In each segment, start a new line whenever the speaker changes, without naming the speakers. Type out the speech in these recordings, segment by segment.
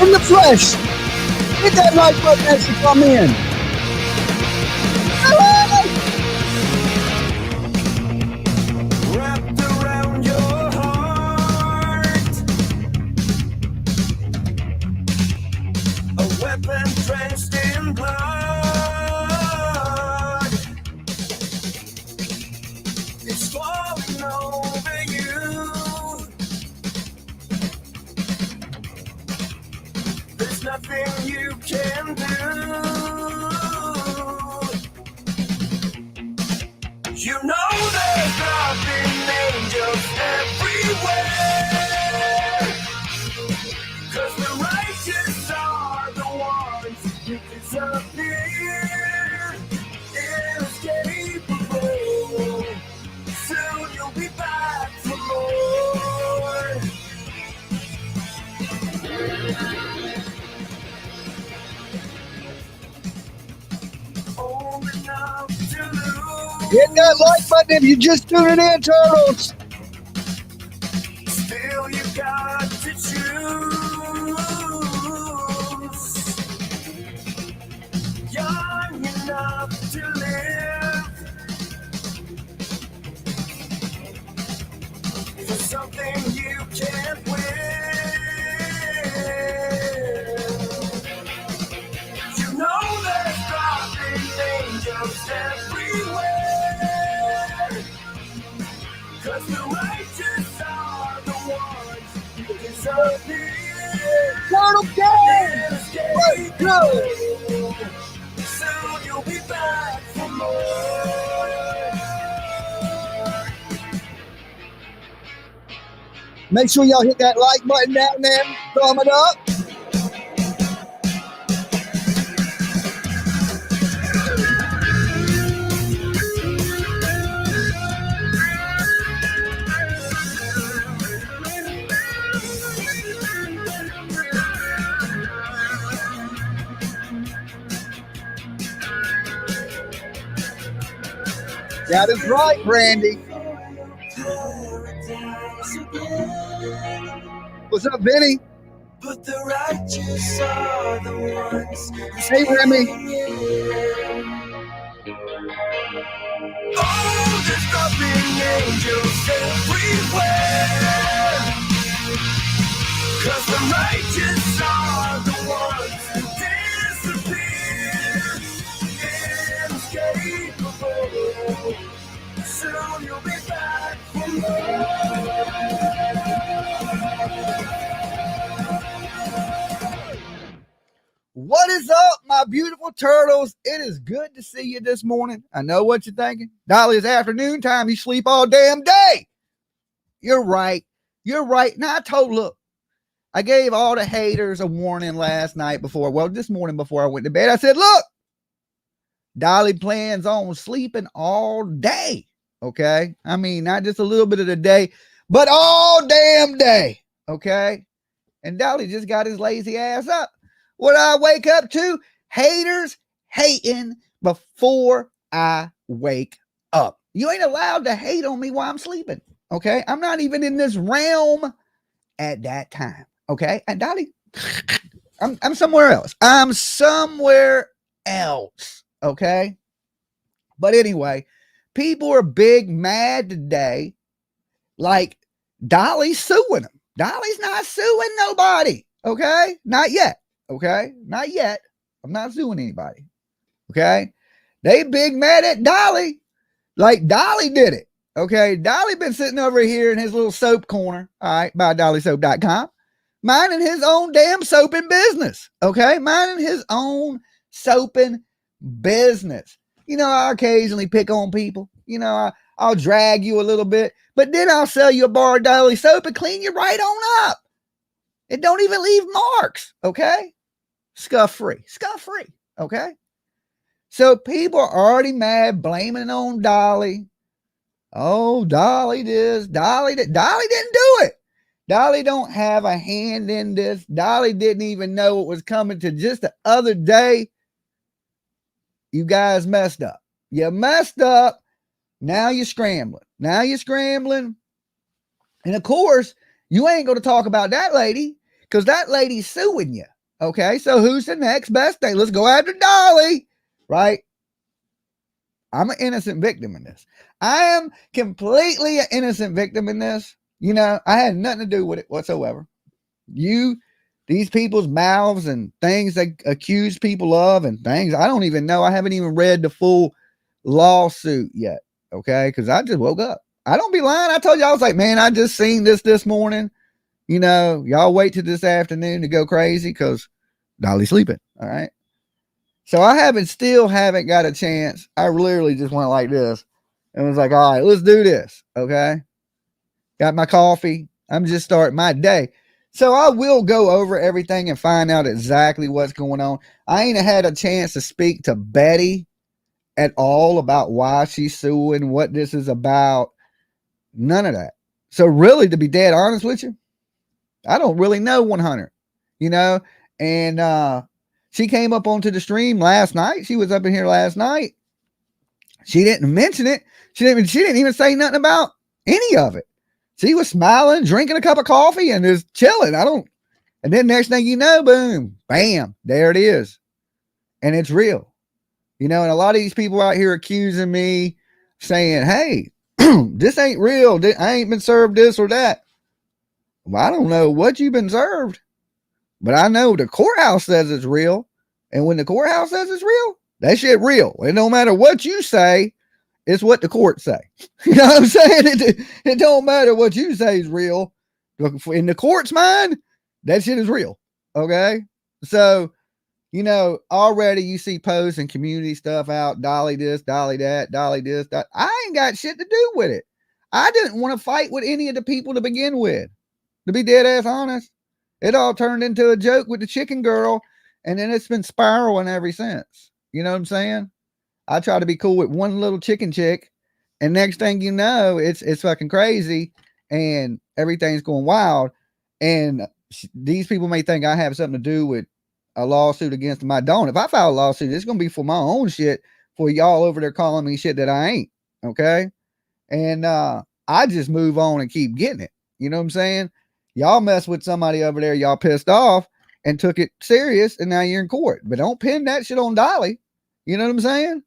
in the flesh. Hit that like button as you come in.
Wrapped around your heart, a weapon drenched in blood. It's falling over you. There's nothing you can do. You know there's nothing, angels everywhere. 'Cause the righteous are the ones who disappear. Inescapable. Soon you'll be back for more. Old enough to lose.
Hit that like button if you just tuning in, Turtles.
Still you got to choose. Young enough to live for something you can't win. You know there's dropping angels everywhere. 'Cause the righteous are the ones who disappear.
Turtle Gang! Let's go!
Soon you'll be back for more.
Make sure y'all hit that like button down there. Thumb it up. That is right, Brandy. What's up, Vinny?
But the righteous are the ones who
Hey, Remy.
Oh, there's dropping angels everywhere. 'Cause the righteous are the ones who disappear. Inescapable. Soon you'll be back for more.
What is up, my beautiful turtles? It is good to see you this morning. I know what you're thinking. Dolly, it's afternoon time. You sleep all damn day. You're right. You're right. Now, look, I gave all the haters a warning this morning before I went to bed. I said, look, Dolly plans on sleeping all day. Okay. I mean, not just a little bit of the day, but all damn day. Okay. And Dolly just got his lazy ass up. What I wake up to? Haters hating before I wake up. You ain't allowed to hate on me while I'm sleeping. Okay. I'm not even in this realm at that time. Okay. And Dolly, I'm somewhere else. I'm somewhere else. Okay. But anyway, people are big mad today. Like Dolly's suing them. Dolly's not suing nobody. Okay. Not yet. Okay. Not yet. I'm not suing anybody. Okay. They big mad at Dolly. Like Dolly did it. Okay. Dolly been sitting over here in his little soap corner. All right. By dollysoap.com. Minding his own damn soaping business. Okay. Minding his own soaping business. You know, I occasionally pick on people. You know, I'll drag you a little bit, but then I'll sell you a bar of Dolly soap and clean you right on up. It don't even leave marks. Okay. Scuff free. Okay. So people are already mad, blaming it on Dolly. Oh, Dolly this, Dolly that. Dolly didn't do it. Dolly don't have a hand in this. Dolly didn't even know what was coming to just the other day. You guys messed up. You messed up. Now you're scrambling. And of course, you ain't going to talk about that lady because that lady's suing you. Okay, so who's the next best thing? Let's go after Dolly, right? I'm an innocent victim in this. I am completely an innocent victim in this. You know, I had nothing to do with it whatsoever. These people's mouths and things they accuse people of and things I don't even know. I haven't even read the full lawsuit yet. Okay, because I just woke up. I don't be lying. I told you I was like, man, I just seen this morning. You know, y'all wait till this afternoon to go crazy because Dolly's sleeping. All right. So I still haven't got a chance. I literally just went like this and was like, all right, let's do this. Okay. Got my coffee. I'm just starting my day. So I will go over everything and find out exactly what's going on. I ain't had a chance to speak to Betty at all about why she's suing, what this is about. None of that. So really, to be dead honest with you, I don't really know 100, you know, and she came up onto the stream last night. She was up in here last night. She didn't mention it. She didn't even say nothing about any of it. She was smiling, drinking a cup of coffee, and just chilling. And then next thing you know, boom, bam, there it is. And it's real. You know, and a lot of these people out here accusing me, saying, hey, this ain't real. I ain't been served this or that. Well, I don't know what you've been served, but I know the courthouse says it's real. And when the courthouse says it's real, that shit real. And no matter what you say, it's what the court say. You know what I'm saying? It don't matter what you say is real. In the court's mind, that shit is real. Okay? So, you know, already you see posts and community stuff out. Dolly this, Dolly that, Dolly this. Dolly. I ain't got shit to do with it. I didn't want to fight with any of the people to begin with. To be dead ass honest, it all turned into a joke with the chicken girl, and then it's been spiraling ever since. You know what I'm saying? I try to be cool with one little chicken chick, and next thing you know, it's fucking crazy, and everything's going wild. And these people may think I have something to do with a lawsuit against them. I don't. If I file a lawsuit, it's gonna be for my own shit. For y'all over there calling me shit that I ain't. Okay, and I just move on and keep getting it. You know what I'm saying? Y'all mess with somebody over there, y'all pissed off and took it serious, and now you're in court. But don't pin that shit on Dolly. You know what I'm saying?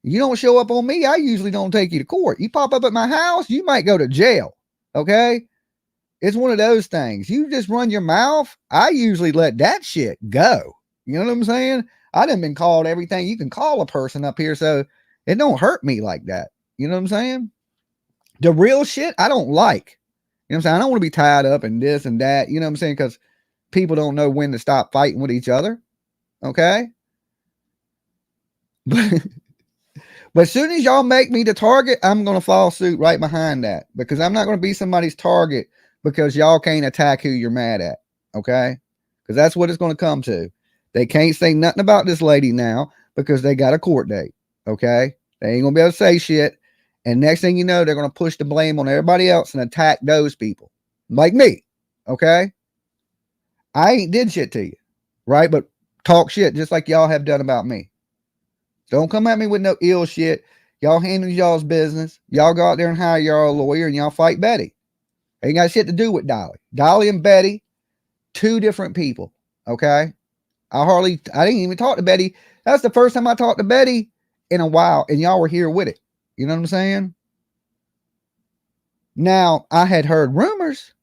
You don't show up on me, I usually don't take you to court. You pop up at my house, you might go to jail. Okay? It's one of those things. You just run your mouth, I usually let that shit go. You know what I'm saying? I done been called everything you can call a person up here, so it don't hurt me like that. You know what I'm saying? The real shit, I don't like. You know what I'm saying? I don't want to be tied up in this and that. You know what I'm saying? Because people don't know when to stop fighting with each other. Okay? But as soon as y'all make me the target, I'm going to follow suit right behind that. Because I'm not going to be somebody's target because y'all can't attack who you're mad at. Okay? Because that's what it's going to come to. They can't say nothing about this lady now because they got a court date. Okay? They ain't going to be able to say shit. And next thing you know, they're going to push the blame on everybody else and attack those people. Like me. Okay? I ain't did shit to you. Right? But talk shit just like y'all have done about me. Don't come at me with no ill shit. Y'all handle y'all's business. Y'all go out there and hire y'all a lawyer and y'all fight Betty. Ain't got shit to do with Dolly. Dolly and Betty, two different people. Okay? I didn't even talk to Betty. That's the first time I talked to Betty in a while, and y'all were here with it. You know what I'm saying? Now, I had heard rumors.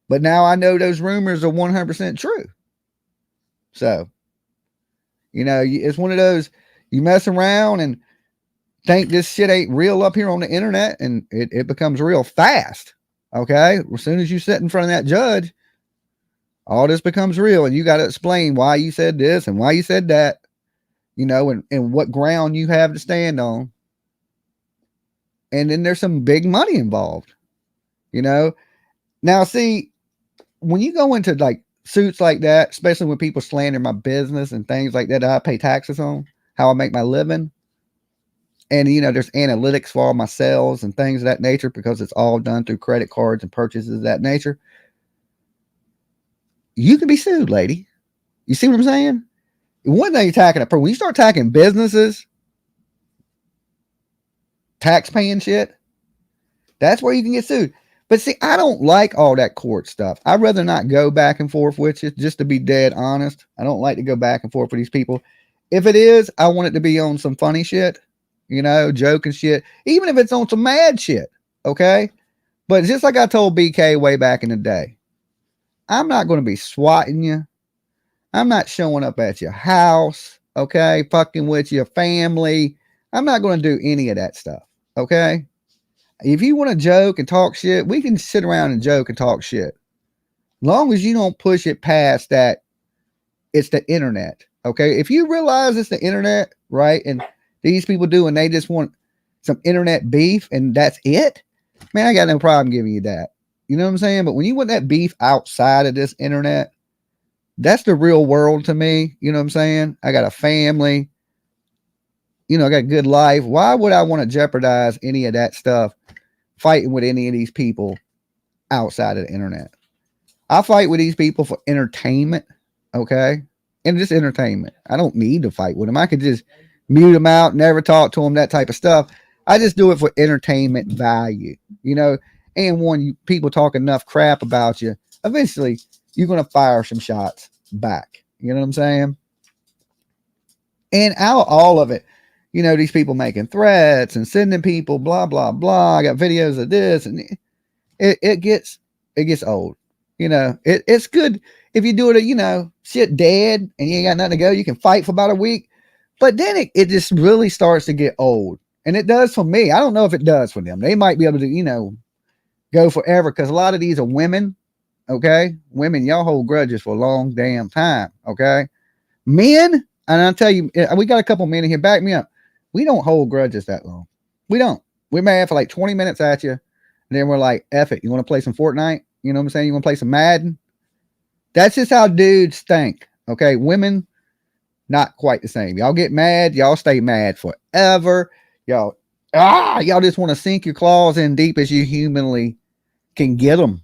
But now I know those rumors are 100% true. So, you know, it's one of those, you mess around and think this shit ain't real up here on the internet, and it becomes real fast. Okay? As soon as you sit in front of that judge, all this becomes real, and you got to explain why you said this and why you said that. You know, and what ground you have to stand on. And then there's some big money involved, you know. Now, see, when you go into like suits like that, especially when people slander my business and things like that I pay taxes on, how I make my living. And, you know, there's analytics for all my sales and things of that nature because it's all done through credit cards and purchases of that nature. You can be sued, lady. You see what I'm saying? One thing you're attacking when you start attacking businesses, tax paying shit, that's where you can get sued. But see, I don't like all that court stuff. I'd rather not go back and forth with you, just to be dead honest. I don't like to go back and forth with these people. If it is, I want it to be on some funny shit, joking shit, even if it's on some mad shit. Okay. But just like I told BK way back in the day, I'm not going to be swatting you. I'm not showing up at your house. Okay. Fucking with your family. I'm not going to do any of that stuff. Okay. If you want to joke and talk shit, we can sit around and joke and talk shit. Long as you don't push it past that, it's the internet. Okay. If you realize it's the internet, right? And these people do, and they just want some internet beef and that's it, man, I got no problem giving you that. You know what I'm saying? But when you want that beef outside of this internet, that's the real world to me. You know what I'm saying? I got a family. I got a good life. Why would I want to jeopardize any of that stuff fighting with any of these people outside of the internet? I fight with these people for entertainment, okay? And just entertainment. I don't need to fight with them. I could just mute them out, never talk to them, that type of stuff. I just do it for entertainment value, and when people talk enough crap about you, eventually you're going to fire some shots back. You know what I'm saying? And out of all of it, these people making threats and sending people blah, blah, blah. I got videos of this, and it gets old. It's good if you do it, shit dead and you ain't got nothing to go. You can fight for about a week, but then it just really starts to get old. And it does for me. I don't know if it does for them. They might be able to, go forever, because a lot of these are women. Okay. Women, y'all hold grudges for a long damn time. Okay. Men, and I'll tell you, we got a couple men in here, back me up. We don't hold grudges that long. We don't. We're mad for like 20 minutes at you. And then we're like, F it. You want to play some Fortnite? You know what I'm saying? You want to play some Madden? That's just how dudes think. Okay. Women, not quite the same. Y'all get mad. Y'all stay mad forever. Y'all just want to sink your claws in deep as you humanly can get them,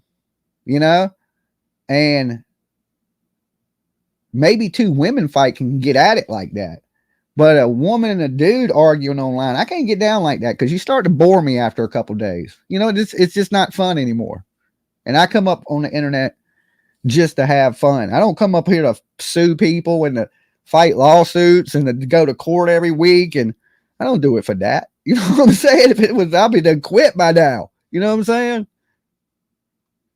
and maybe two women fight can get at it like that. But a woman and a dude arguing online, I can't get down like that, because you start to bore me after a couple days. It's just not fun anymore. And I come up on the internet just to have fun. I don't come up here to sue people and to fight lawsuits and to go to court every week. And I don't do it for that. You know what I'm saying? If it was, I'll be done quit by now. You know what I'm saying?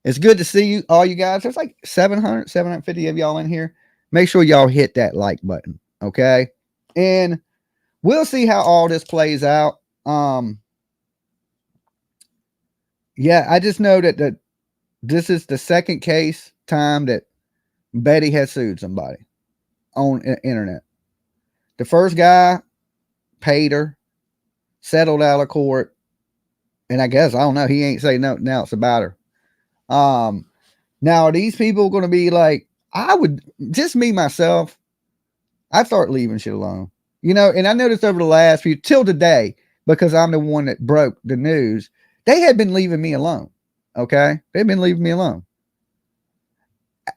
It's good to see you, all you guys. There's like 750 of y'all in here. Make sure y'all hit that like button. Okay. And we'll see how all this plays out. Yeah, I just know that this is the second time that Betty has sued somebody on the internet. The first guy paid her, settled out of court, and I guess, I don't know, he ain't say nothing else about her. Now are these people going to be like, myself, I start leaving shit alone, and I noticed over the last few, till today, because I'm the one that broke the news, they had been leaving me alone. Okay. They've been leaving me alone.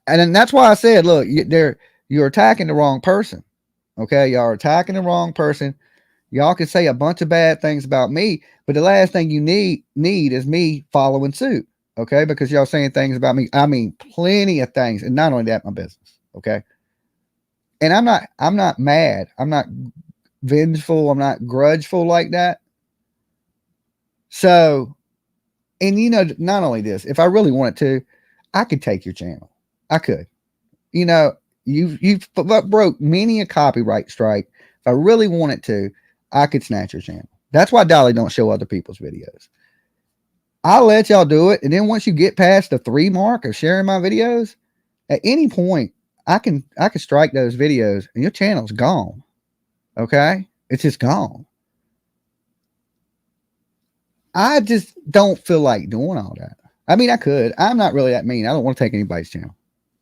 And then that's why I said, look, you're attacking the wrong person. Okay. Y'all are attacking the wrong person. Y'all can say a bunch of bad things about me, but the last thing you need is me following suit. Okay. Because y'all saying things about me. I mean, plenty of things. And not only that, my business. Okay. And I'm not mad. I'm not vengeful. I'm not grudgeful like that. So, and not only this, if I really wanted to, I could take your channel. I could. You've broke many a copyright strike. If I really wanted to, I could snatch your channel. That's why Dolly don't show other people's videos. I'll let y'all do it. And then once you get past the 3 mark of sharing my videos, at any point, I can strike those videos and your channel's gone. Okay? It's just gone. I just don't feel like doing all that. I mean, I could. I'm not really that mean. I don't want to take anybody's channel.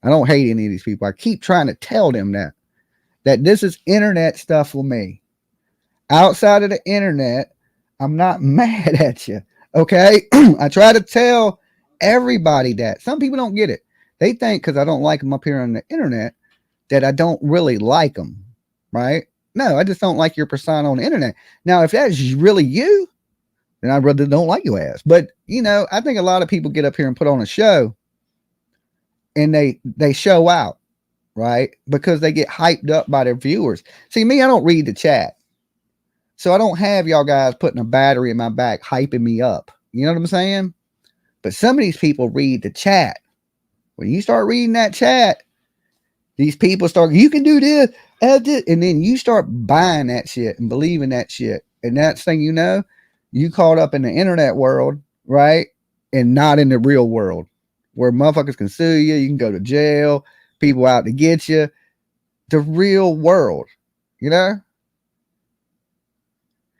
I don't hate any of these people. I keep trying to tell them that this is internet stuff for me. Outside of the internet, I'm not mad at you. Okay. I try to tell everybody that. Some people don't get it. They think because I don't like them up here on the internet that I don't really like them. Right? No, I just don't like your persona on the internet. Now, if that's really you, then I really don't like your ass. But I think a lot of people get up here and put on a show, and they show out, right? Because they get hyped up by their viewers. See, me, I don't read the chat. So I don't have y'all guys putting a battery in my back, hyping me up. You know what I'm saying? But some of these people read the chat. When you start reading that chat, these people start, you can do this, and then you start buying that shit and believing that shit. And that's thing you caught up in the internet world, right? And not in the real world, where motherfuckers can sue you, you can go to jail, people out to get you. The real world, you know?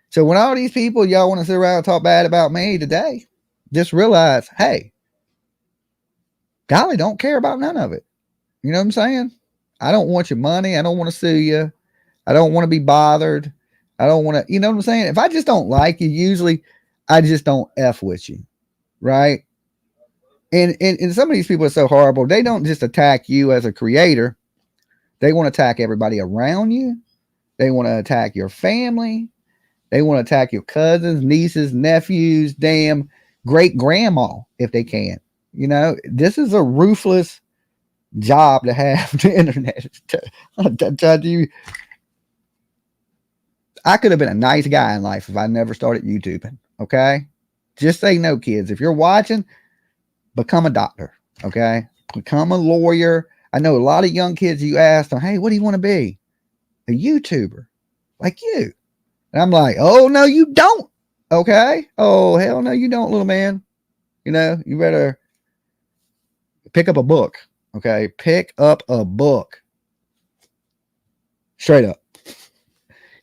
So when all these people, y'all want to sit around and talk bad about me today, just realize, hey, Dolly don't care about none of it. You know what I'm saying? I don't want your money. I don't want to sue you. I don't want to be bothered. I don't want to, you know what I'm saying? If I just don't like you, usually I just don't F with you. Right? And some of these people are so horrible. They don't just attack you as a creator. They want to attack everybody around you. They want to attack your family. They want to attack your cousins, nieces, nephews, damn great grandma if they can. This is a ruthless job to have the internet. I could have been a nice guy in life if I never started YouTubing. Okay. Just say no, kids. If you're watching, become a doctor. Okay. Become a lawyer. I know a lot of young kids, you ask them, hey, what do you want to be? A YouTuber like you. And I'm like, oh, no, you don't. Okay. Oh, hell no, you don't, little man. You better pick up a book. Okay. Pick up a book. Straight up.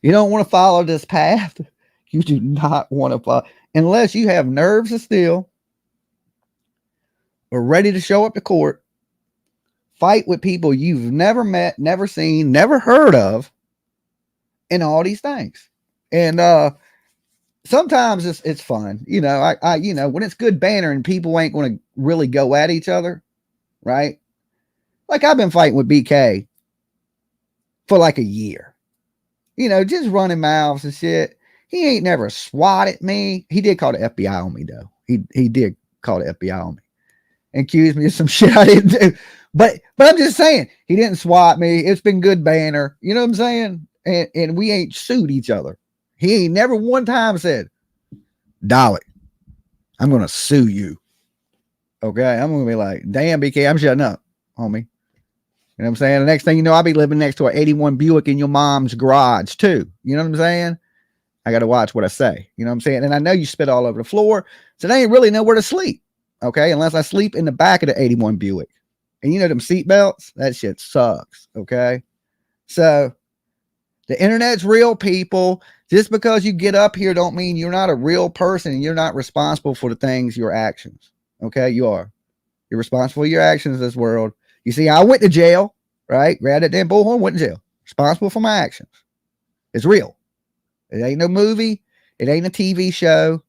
You don't want to follow this path. You do not want to follow, unless you have nerves of steel or ready to show up to court, fight with people you've never met, never seen, never heard of, and all these things. And sometimes it's fun. I when it's good banner and people ain't going to really go at each other, right? Like I've been fighting with BK for like a year. Just running mouths and shit. He ain't never swatted me. He did call the FBI on me though. He did call the FBI on me and accuse me of some shit I didn't do. But I'm just saying, he didn't swat me. It's been good banner. You know what I'm saying? And we ain't sued each other. He ain't never one time said, Dolly, I'm going to sue you. Okay. I'm going to be like, damn, BK, I'm shutting up, homie. You know what I'm saying? The next thing you know, I'll be living next to an 81 Buick in your mom's garage too. You know what I'm saying? I got to watch what I say. You know what I'm saying? And I know you spit all over the floor, so they ain't really nowhere to sleep. Okay. Unless I sleep in the back of the 81 Buick. And them seat belts, that shit sucks. Okay. So the internet's real, people. Just because you get up here don't mean you're not a real person and you're not responsible for the things, your actions. Okay. You are. You're responsible for your actions in this world. You see, I went to jail, right? Grabbed that damn bullhorn, went to jail. Responsible for my actions. It's real. It ain't no movie. It ain't a TV show.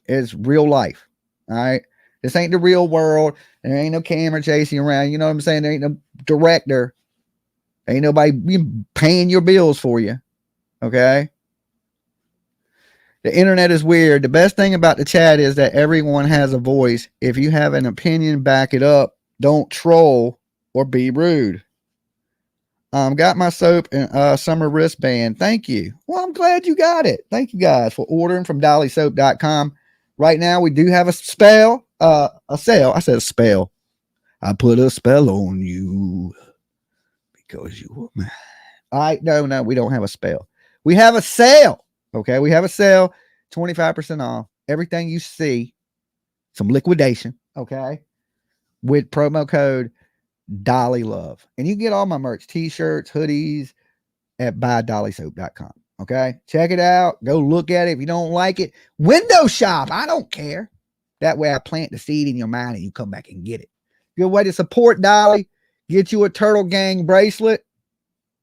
It's real life. All right. This ain't the real world. There ain't no camera chasing around. You know what I'm saying? There ain't no director. Ain't nobody paying your bills for you. Okay. The internet is weird. The best thing about the chat is that everyone has a voice. If you have an opinion, back it up. Don't troll or be rude. Got my soap and summer wristband. Thank you. Well, I'm glad you got it. Thank you guys for ordering from dollysoap.com. Right now, we do have a sale. I said a spell. I put a spell on you because you were mine. All right. No, we don't have a spell. We have a sale. Okay. We have a sale. 25% off. Everything you see. Some liquidation. Okay. With promo code Dolly Love. And you can get all my merch, t-shirts, hoodies at buydollysoap.com. Okay. Check it out. Go look at it. If you don't like it, window shop. I don't care. That way I plant the seed in your mind and you come back and get it. Good way to support Dolly. Get you a Turtle Gang bracelet.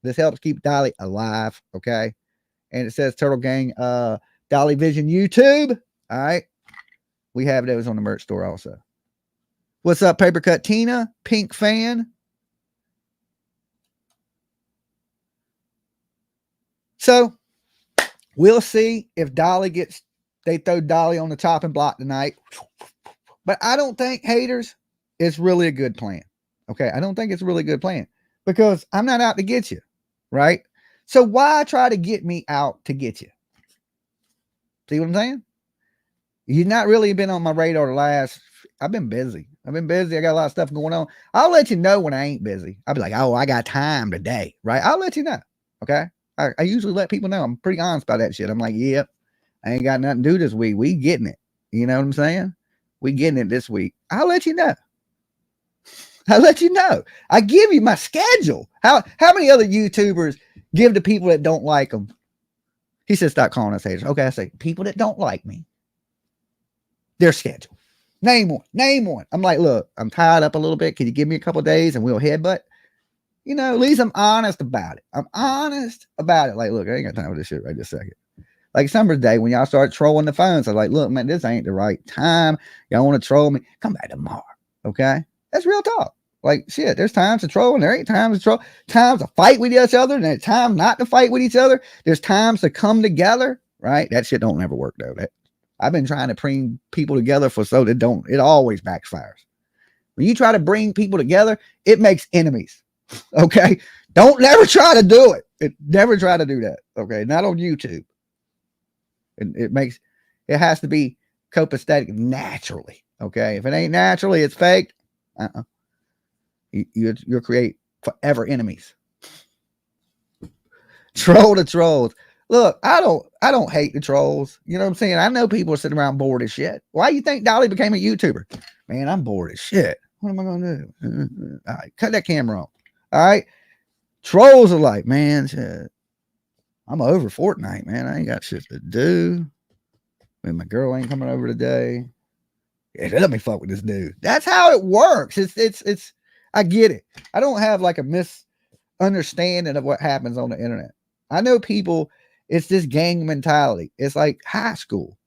This helps keep Dolly alive. Okay. And it says Turtle Gang, Dolly Vision YouTube. All right. We have those on the merch store also. What's up, Paper Cut Tina? Pink fan. So we'll see if Dolly gets They throw Dolly on the chopping block tonight. But I don't think, haters, it's really a good plan. Okay. I don't think it's a really good plan because I'm not out to get you. Right. So why try to get me out to get you? See what I'm saying? You've not really been on my radar the last. I've been busy. I got a lot of stuff going on. I'll let you know when I ain't busy. I'll be like, oh, I got time today. Right. I'll let you know. Okay. I usually let people know. I'm pretty honest about that shit. I'm like, yep, I ain't got nothing to do this week. We getting it. You know what I'm saying? We getting it this week. I'll let you know. I give you my schedule. How many other YouTubers give to people that don't like them? He says, stop calling us haters. Okay, I say, people that don't like me, their schedule. Name one. I'm like, look, I'm tied up a little bit. Can you give me a couple days and we'll headbutt? You know, at least I'm honest about it. Like, look, I ain't got time for this shit right this second. Like summer's day when y'all start trolling the phones, I'm like, look, man, this ain't the right time. Y'all want to troll me? Come back tomorrow. Okay? That's real talk. Like, shit, there's times to troll and there ain't times to troll. Times to fight with each other and there's time not to fight with each other. There's times to come together, right? That shit don't never work, though. I've been trying to bring people together it always backfires. When you try to bring people together, it makes enemies. Okay? Don't never try to do it. Never try to do that. Okay? Not on YouTube. It has to be copacetic naturally. Okay. If it ain't naturally, it's fake. You'll create forever enemies. Troll the trolls. Look, I don't hate the trolls. You know what I'm saying? I know people are sitting around bored as shit. Why do you think Dolly became a YouTuber? Man, I'm bored as shit. What am I going to do? All right. Cut that camera on. All right. Trolls are like, man, shit. I'm over Fortnite, man. I ain't got shit to do. Man, my girl ain't coming over today. Yeah, let me fuck with this dude. That's how it works. It's I get it. I don't have like a misunderstanding of what happens on the internet. I know people, it's this gang mentality. It's like high school.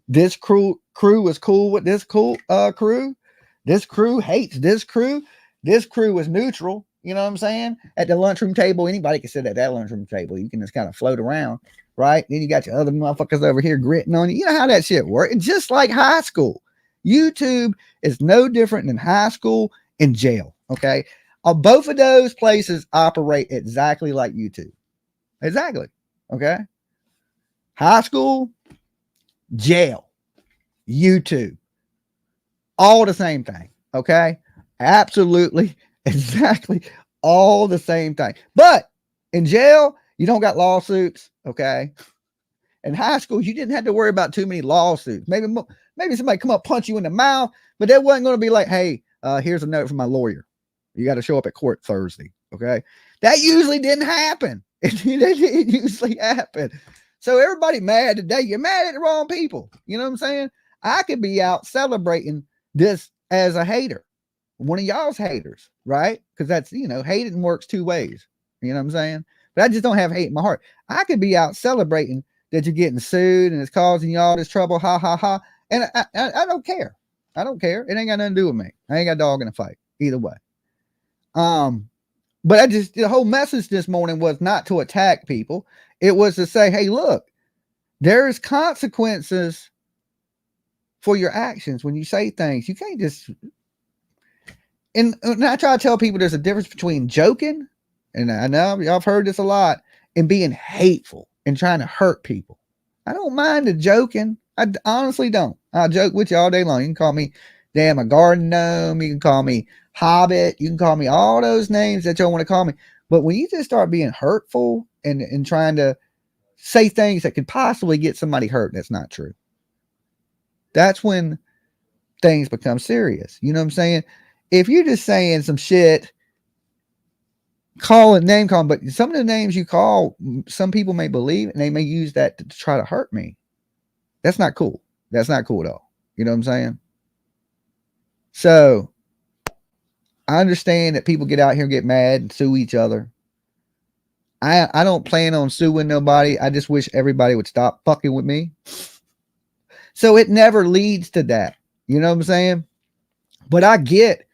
This crew is cool with this crew. This crew hates this crew. This crew is neutral. You know what I'm saying? At the lunchroom table, anybody can sit at that lunchroom table. You can just kind of float around, right? Then you got your other motherfuckers over here gritting on you. You know how that shit works. It's just like high school. YouTube is no different than high school and jail, okay? Both of those places operate exactly like YouTube. Exactly, okay? High school, jail, YouTube. All the same thing, okay? Absolutely. Exactly all the same thing. But in jail, you don't got lawsuits, okay? In high school, you didn't have to worry about too many lawsuits. Maybe somebody come up, punch you in the mouth, but that wasn't going to be like, hey, here's a note from my lawyer. You got to show up at court Thursday, okay? That usually didn't happen. It usually happened. So everybody mad today. You're mad at the wrong people. You know what I'm saying? I could be out celebrating this as a hater. One of y'all's haters, right? Because that's, hating works two ways. You know what I'm saying? But I just don't have hate in my heart. I could be out celebrating that you're getting sued and it's causing you all this trouble. Ha, ha, ha. And I don't care. I don't care. It ain't got nothing to do with me. I ain't got a dog in a fight either way. But the whole message this morning was not to attack people. It was to say, hey, look, there's consequences for your actions when you say things. You can't just... And I try to tell people there's a difference between joking, and I know y'all have heard this a lot, and being hateful and trying to hurt people. I don't mind the joking. I honestly don't. I'll joke with you all day long. You can call me a garden gnome. You can call me Hobbit. You can call me all those names that y'all want to call me. But when you just start being hurtful and trying to say things that could possibly get somebody hurt, that's not true. That's when things become serious. You know what I'm saying? If you're just saying some shit, name calling, but some of the names you call, some people may believe and they may use that to try to hurt me. That's not cool. That's not cool at all. You know what I'm saying? So I understand that people get out here and get mad and sue each other. I don't plan on suing nobody. I just wish everybody would stop fucking with me. So it never leads to that. You know what I'm saying? But I get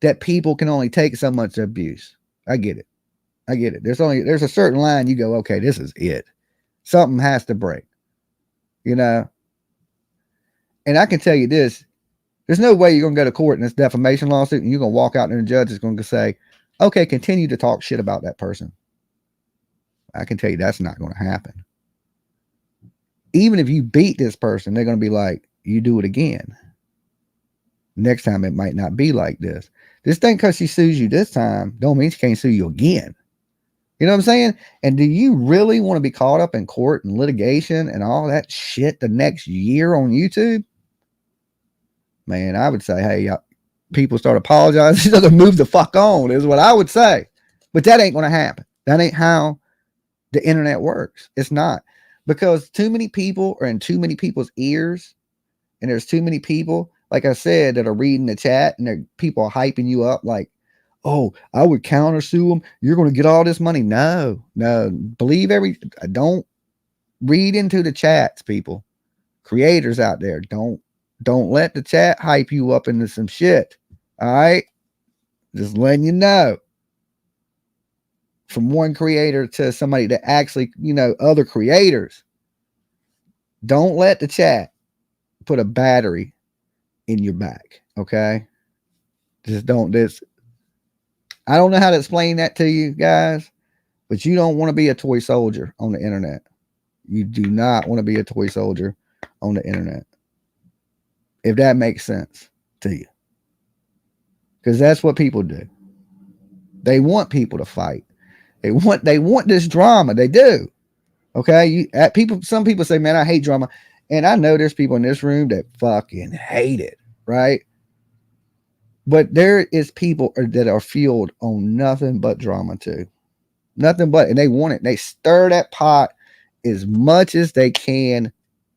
that people can only take so much abuse. I get it. There's a certain line you go, okay, this is it. Something has to break. you know. And I can tell you this: there's no way you're going to go to court in this defamation lawsuit and you're going to walk out and the judge is going to say, "Okay, continue to talk shit about that person." I can tell you that's not going to happen. Even if you beat this person, they're going to be like, "You do it again." Next time it might not be like this. This thing because she sues you this time don't mean she can't sue you again. You know what I'm saying? And do you really want to be caught up in court and litigation and all that shit the next year on YouTube? Man, I would say, hey, people start apologizing. Each other, move the fuck on, is what I would say. But that ain't going to happen. That ain't how the internet works. It's not. Because too many people are in too many people's ears. And there's too many people, like I said, that are reading the chat and people are hyping you up like, oh, I would counter sue them. You're going to get all this money. No. Don't read into the chats, people. Creators out there, don't let the chat hype you up into some shit. All right. Just letting you know. From one creator to somebody that actually, other creators. Don't let the chat put a battery in your back. Okay. Just don't I don't know how to explain that to you guys, but you don't want to be a toy soldier on the internet. You do not want to be a toy soldier on the internet. If that makes sense to you. Because that's what people do. They want people to fight. They want this drama. They do. Okay. Some people say, man, I hate drama. And I know there's people in this room that fucking hate it. Right. But there is people that are fueled on nothing but drama too. Nothing but, and they want it. They stir that pot as much as they can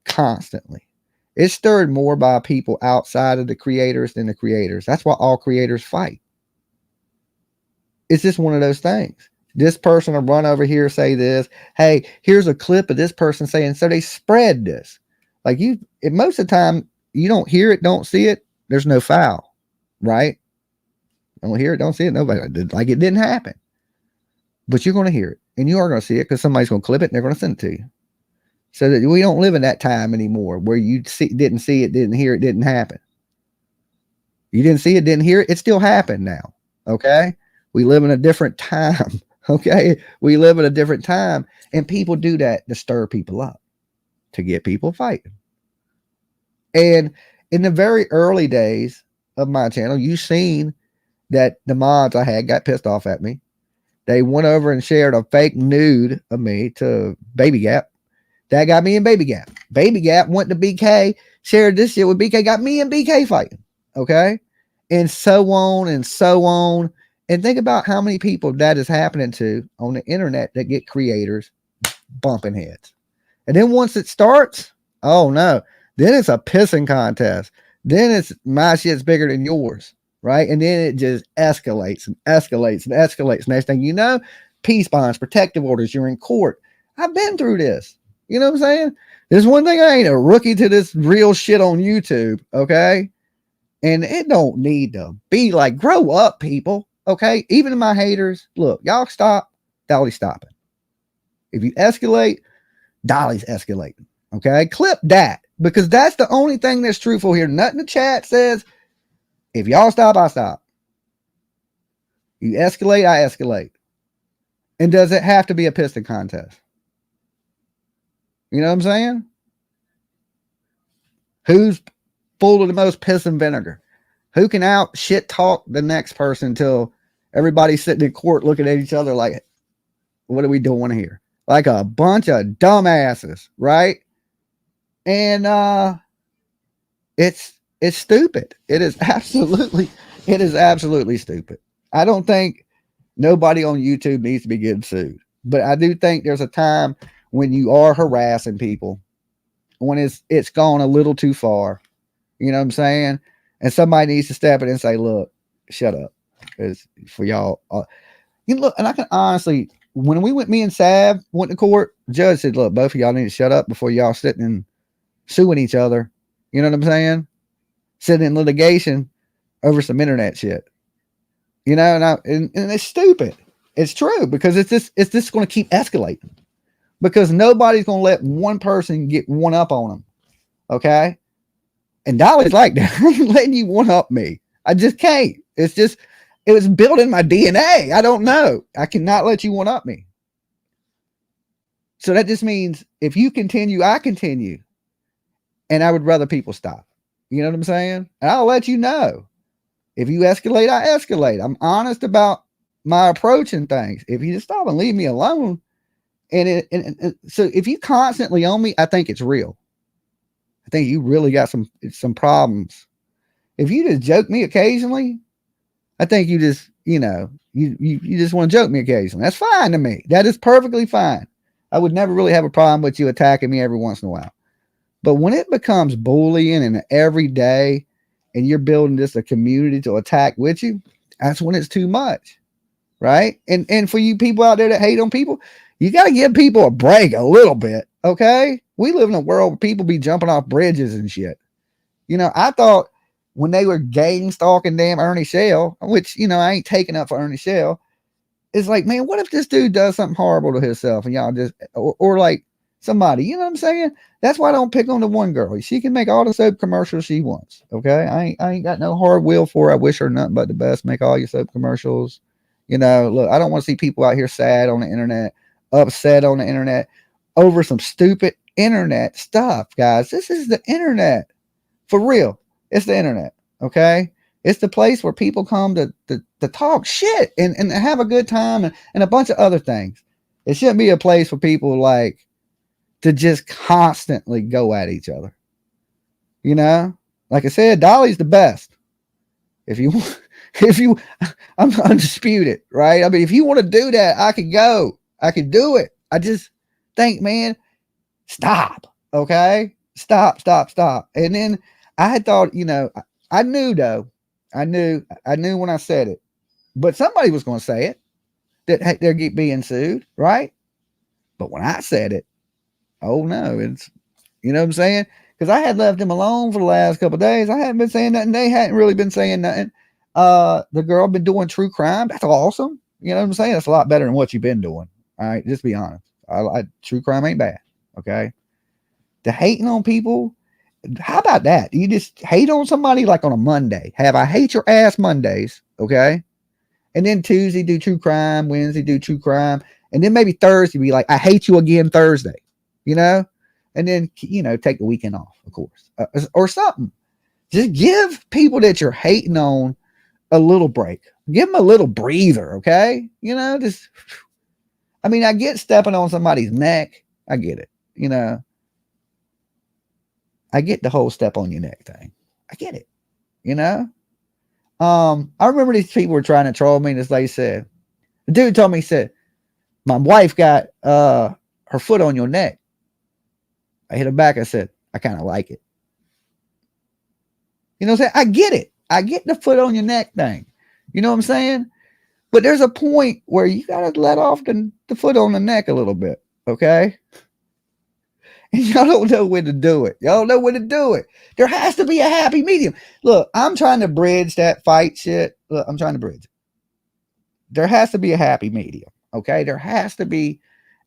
constantly. It's stirred more by people outside of the creators than the creators. That's why all creators fight. It's just one of those things. This person will run over here, say this. Hey, here's a clip of this person saying, so they spread this. Like most of the time, you don't hear it, don't see it. There's no foul, right? Don't hear it, don't see it. Nobody, like it didn't happen. But you're going to hear it and you are going to see it because somebody's going to clip it and they're going to send it to you. So that we don't live in that time anymore where you didn't see it, didn't hear it, didn't happen. You didn't see it, didn't hear it. It still happened now. Okay. We live in a different time. Okay. We live in a different time and people do that to stir people up, to get people fighting. And in the very early days of my channel, you've seen that the mods I had got pissed off at me. They went over and shared a fake nude of me to Baby Gap. That got me in Baby Gap. Baby Gap went to BK, shared this shit with BK, got me and BK fighting. Okay. And so on and so on. And think about how many people that is happening to on the internet that get creators bumping heads. And then once it starts, oh no, then it's a pissing contest. Then it's my shit's bigger than yours. Right. And then it just escalates and escalates and escalates. Next thing you know, peace bonds, protective orders, you're in court. I've been through this. You know what I'm saying? There's one thing, I ain't a rookie to this real shit on YouTube. Okay. And it don't need to be like, grow up, people. Okay. Even my haters, look, y'all stop. Dolly's stopping. If you escalate, Dolly's escalating. Okay. Clip that because that's the only thing that's truthful here. Nothing the chat says. If y'all stop, I stop. You escalate, I escalate. And does it have to be a piston contest? You know what I'm saying? Who's full of the most piss and vinegar? Who can out shit talk the next person until everybody's sitting in court looking at each other like, what are we doing here? Like a bunch of dumbasses, right? And it's stupid. It is absolutely stupid. I don't think nobody on YouTube needs to be getting sued. But I do think there's a time when you are harassing people, when it's gone a little too far. You know what I'm saying? And somebody needs to step in and say, look, shut up. Because for y'all, look, and I can honestly, when me and Sav went to court, the judge said, look, both of y'all need to shut up before y'all sitting and suing each other. You know what I'm saying? Sitting in litigation over some internet shit. You know, and it's stupid. It's true because it's just going to keep escalating. because nobody's going to let one person get one up on them. Okay. And Dolly's like that. I ain't letting you one up me. I just can't. It's just, it was built in my DNA. I don't know. I cannot let you one up me. So that just means if you continue, I continue. And I would rather people stop. You know what I'm saying? And I'll let you know. If you escalate, I escalate. I'm honest about my approach and things. If you just stop and leave me alone, so if you constantly on me, I think it's real. I think you really got some problems. If you just joke me occasionally, I think you just, you just want to joke me occasionally. That's fine to me. That is perfectly fine. I would never really have a problem with you attacking me every once in a while. But when it becomes bullying and every day, and you're building just a community to attack with you, that's when it's too much, right? And for you people out there that hate on people, you got to give people a break a little bit, okay? We live in a world where people be jumping off bridges and shit. I thought when they were gang stalking damn Ernie Shell, which, I ain't taking up for Ernie Shell, it's like, man, what if this dude does something horrible to himself and y'all just, or like somebody, you know what I'm saying? That's why I don't pick on the one girl. She can make all the soap commercials she wants. Okay. I ain't got no hard will for her. I wish her nothing but the best. Make all your soap commercials. Look, I don't want to see people out here sad on the internet, upset on the internet over some stupid internet stuff, guys. This is the internet. For real. It's the internet. Okay. It's the place where people come to talk shit and have a good time and a bunch of other things. It shouldn't be a place for people like to just constantly go at each other. Like I said, Dolly's the best. I'm undisputed, right? I mean, if you want to do that, I could go. I could do it. I just think, man, stop. Okay? Stop. And then I had thought, I knew though. I knew when I said it. But somebody was going to say it that they're being sued, right? But when I said it, oh no, it's, you know what I'm saying? Because I had left him alone for the last couple of days. I hadn't been saying nothing. They hadn't really been saying nothing. The girl been doing true crime. That's awesome. You know what I'm saying? That's a lot better than what you've been doing. All right, just be honest. True crime ain't bad. Okay. The hating on people. How about that? You just hate on somebody like on a Monday. Have I hate your ass Mondays? Okay. And then Tuesday do true crime. Wednesday do true crime. And then maybe Thursday be like, I hate you again Thursday. And then, take the weekend off, of course, or something. Just give people that you're hating on a little break. Give them a little breather, okay? I get stepping on somebody's neck. I get it, I get the whole step on your neck thing. I get it, I remember these people were trying to troll me. This lady said, the dude told me, he said, my wife got her foot on your neck. I hit her back. I said, I kind of like it. You know what I'm saying? I get it. I get the foot on your neck thing. You know what I'm saying? But there's a point where you got to let off the foot on the neck a little bit. Okay. And y'all don't know when to do it. Y'all don't know when to do it. There has to be a happy medium. Look, I'm trying to bridge that fight shit. Look, I'm trying to bridge it. There has to be a happy medium. Okay. There has to be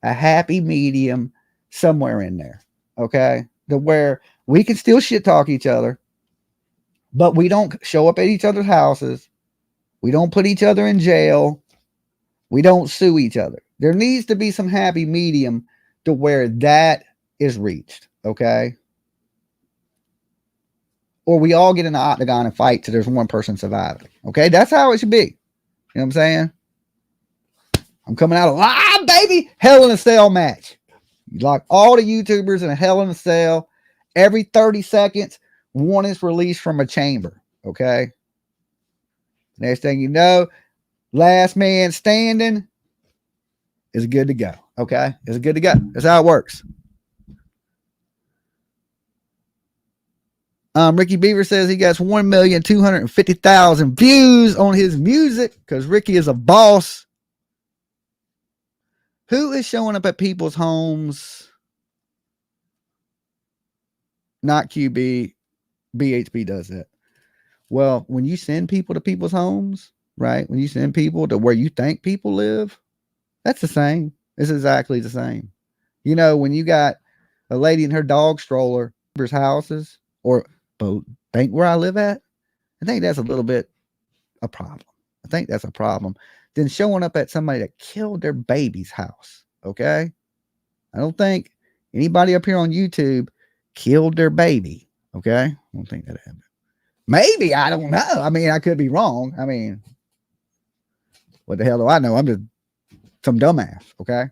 a happy medium somewhere in there. Okay. Where we can still shit talk each other, but we don't show up at each other's houses. We don't put each other in jail. We don't sue each other. There needs to be some happy medium to where that is reached. Okay. Or we all get in the octagon and fight till there's one person surviving. Okay. That's how it should be. You know what I'm saying? I'm coming out alive, baby. Hell in a Cell match. You lock all the YouTubers in a Hell in a Cell. Every 30 seconds, one is released from a chamber. Okay. Next thing you know, last man standing is good to go. Okay. It's good to go. That's how it works. Ricky Beaver says he got 1,250,000 views on his music because Ricky is a boss. Who is showing up at people's homes? Not QB. BHB does that. Well, when you send people to people's homes, right? When you send people to where you think people live, that's the same. It's exactly the same. You know, when you got a lady in her dog stroller, neighbors' houses, or think where I live at, I think that's a little bit a problem. I think that's a problem. Then showing up at somebody that killed their baby's house. Okay. I don't think anybody up here on YouTube killed their baby. Okay. I don't think that happened. Maybe. I don't know. I mean, I could be wrong. I mean, what the hell do I know? I'm just some dumbass. Okay.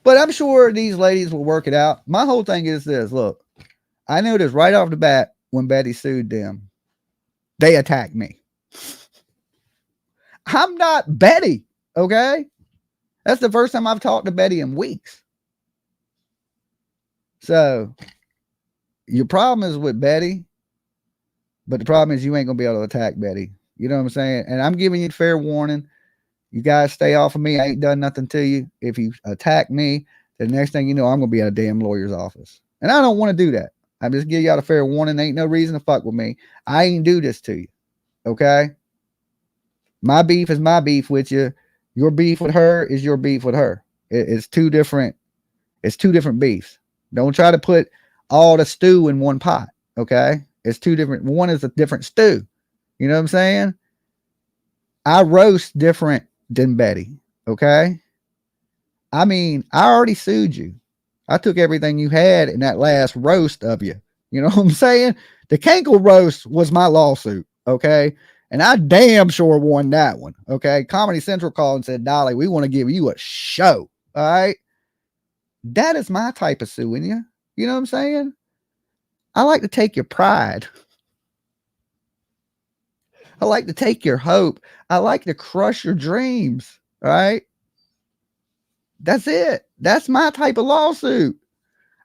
But I'm sure these ladies will work it out. My whole thing is this. Look, I noticed right off the bat when Betty sued them, they attacked me. I'm not Betty. Okay. That's the first time I've talked to Betty in weeks. So your problem is with Betty, but the problem is you ain't going to be able to attack Betty. You know what I'm saying? And I'm giving you fair warning. You guys stay off of me. I ain't done nothing to you. If you attack me, the next thing you know, I'm going to be at a damn lawyer's office. And I don't want to do that. I'm just giving y'all a fair warning. Ain't no reason to fuck with me. I ain't do this to you. Okay? My beef is my beef with you. Your beef with her is your beef with her. It's two different beefs. Don't try to put all the stew in one pot. Okay? It's two different. One is a different stew. You know what I'm saying? I roast different than Betty. Okay? I mean, I already sued you. I took everything you had in that last roast of you. You know what I'm saying? The Cankle roast was my lawsuit. Okay? And I damn sure won that one. Okay? Comedy Central called and said, Dolly, we want to give you a show. All right? That is my type of suing you. You know what I'm saying? I like to take your pride. I like to take your hope. I like to crush your dreams. All right? That's it. That's my type of lawsuit.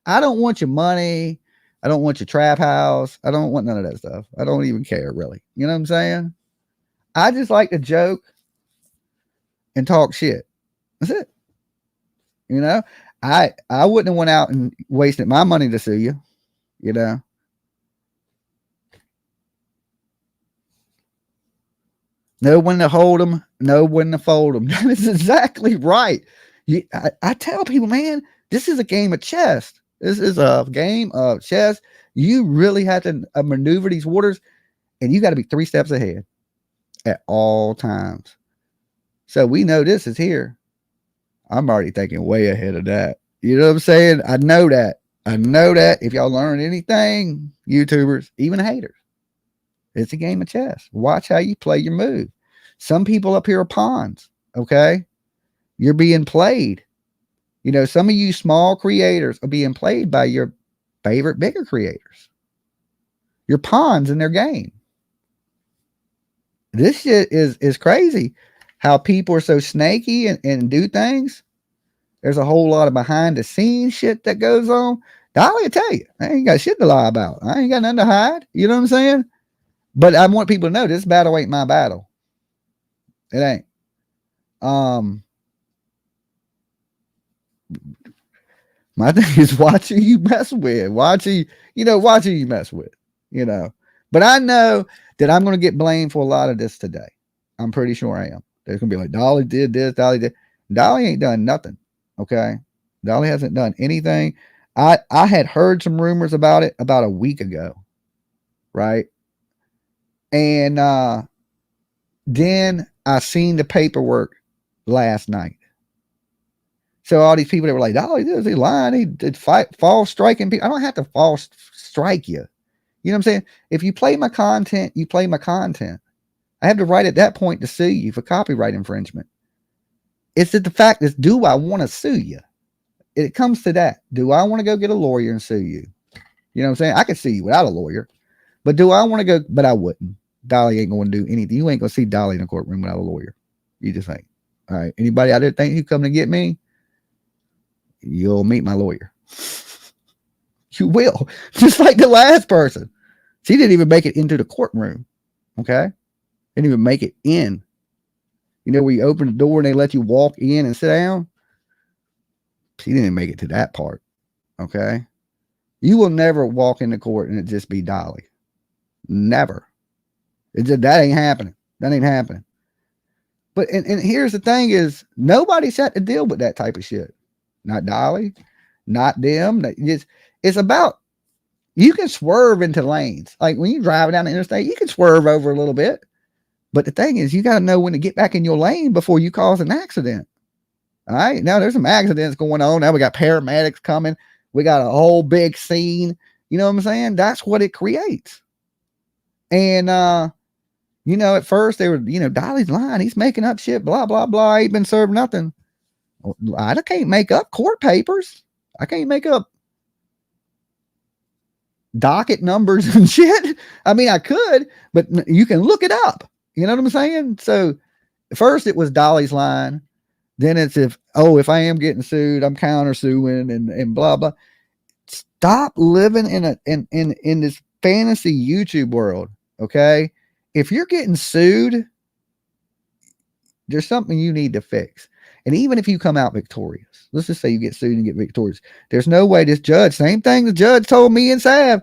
I don't want your money. I don't want your trap house. I don't want none of that stuff. I don't even care, really. You know what I'm saying? I just like to joke and talk shit. That's it. You know? I wouldn't have went out and wasted my money to sue you. You know? Know when to hold them, know when to fold them. That is exactly right. I tell people, man, this is a game of chess. This is a game of chess. You really have to maneuver these waters, and you got to be 3 steps ahead at all times. So we know this is here. I'm already thinking way ahead of that. You know what I'm saying? I know that. I know that. If y'all learn anything, YouTubers, even haters, it's a game of chess. Watch how you play your move. Some people up here are pawns. Okay? You're being played. You know, some of you small creators are being played by your favorite bigger creators. You're pawns in their game. This shit is crazy. How people are so snaky and do things. There's a whole lot of behind the scenes shit that goes on. Dolly will tell you, I ain't got shit to lie about. I ain't got nothing to hide. You know what I'm saying? But I want people to know this battle ain't my battle. It ain't. My thing is watch who you mess with. Watch who you mess with. You know. But I know that I'm going to get blamed for a lot of this today. I'm pretty sure I am. There's going to be like, Dolly did this, Dolly did. Dolly ain't done nothing. Okay? Dolly hasn't done anything. I had heard some rumors about it about a week ago. Right? And then I seen the paperwork last night. So all these people that were like, Dolly, this is lying. He did false striking people. I don't have to false strike you. You know what I'm saying? If you play my content, you play my content. I have the right at that point to sue you for copyright infringement. It's that the fact is, do I want to sue you? It comes to that. Do I want to go get a lawyer and sue you? You know what I'm saying? I could sue you without a lawyer. But do I want to go? But I wouldn't. Dolly ain't going to do anything. You ain't going to see Dolly in a courtroom without a lawyer. You just ain't. All right. Anybody out there think you come to get me? You'll meet my lawyer. You will. Just like the last person. She didn't even make it into the courtroom. Okay? Didn't even make it in. You know where you open the door and they let you walk in and sit down? She didn't make it to that part. Okay? You will never walk into court and it just be Dolly. Never. That ain't happening. That ain't happening. But and here's the thing is nobody's had to deal with that type of shit. Not Dolly, not them. It's about you can swerve into lanes. Like when you drive down the interstate, you can swerve over a little bit. But the thing is, you got to know when to get back in your lane before you cause an accident. All right. Now there's some accidents going on. Now we got paramedics coming. We got a whole big scene. You know what I'm saying? That's what it creates. And you know, at first they were, you know, Dolly's lying. He's making up shit. Blah blah blah. He ain't been served nothing. I can't make up court papers. I can't make up docket numbers and shit. I mean, I could, but you can look it up. You know what I'm saying? So first it was Dolly's line. Then it's if I am getting sued, I'm countersuing and blah blah. Stop living in this fantasy YouTube world. Okay. If you're getting sued, there's something you need to fix. And even if you come out victorious, let's just say you get sued and get victorious, there's no way this judge, same thing the judge told me and Sav,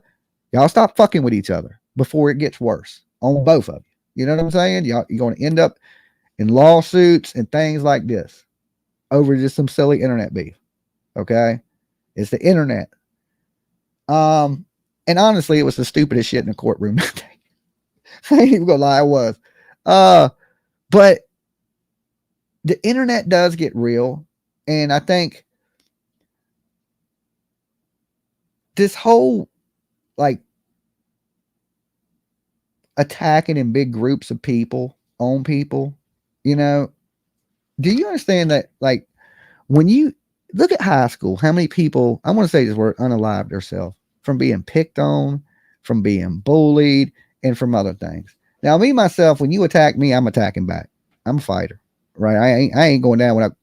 y'all stop fucking with each other before it gets worse on both of you. You know what I'm saying? You're going to end up in lawsuits and things like this over just some silly internet beef. Okay. It's the internet. And honestly, it was the stupidest shit in the courtroom that day. I ain't even gonna lie, it was. But the internet does get real. And I think this whole like attacking in big groups of people on people, you know, do you understand that like when you look at high school, how many people, I want to say this word, unalived themselves from being picked on, from being bullied, and from other things. Now, me, myself, when you attack me, I'm attacking back. I'm a fighter, right? I ain't going down without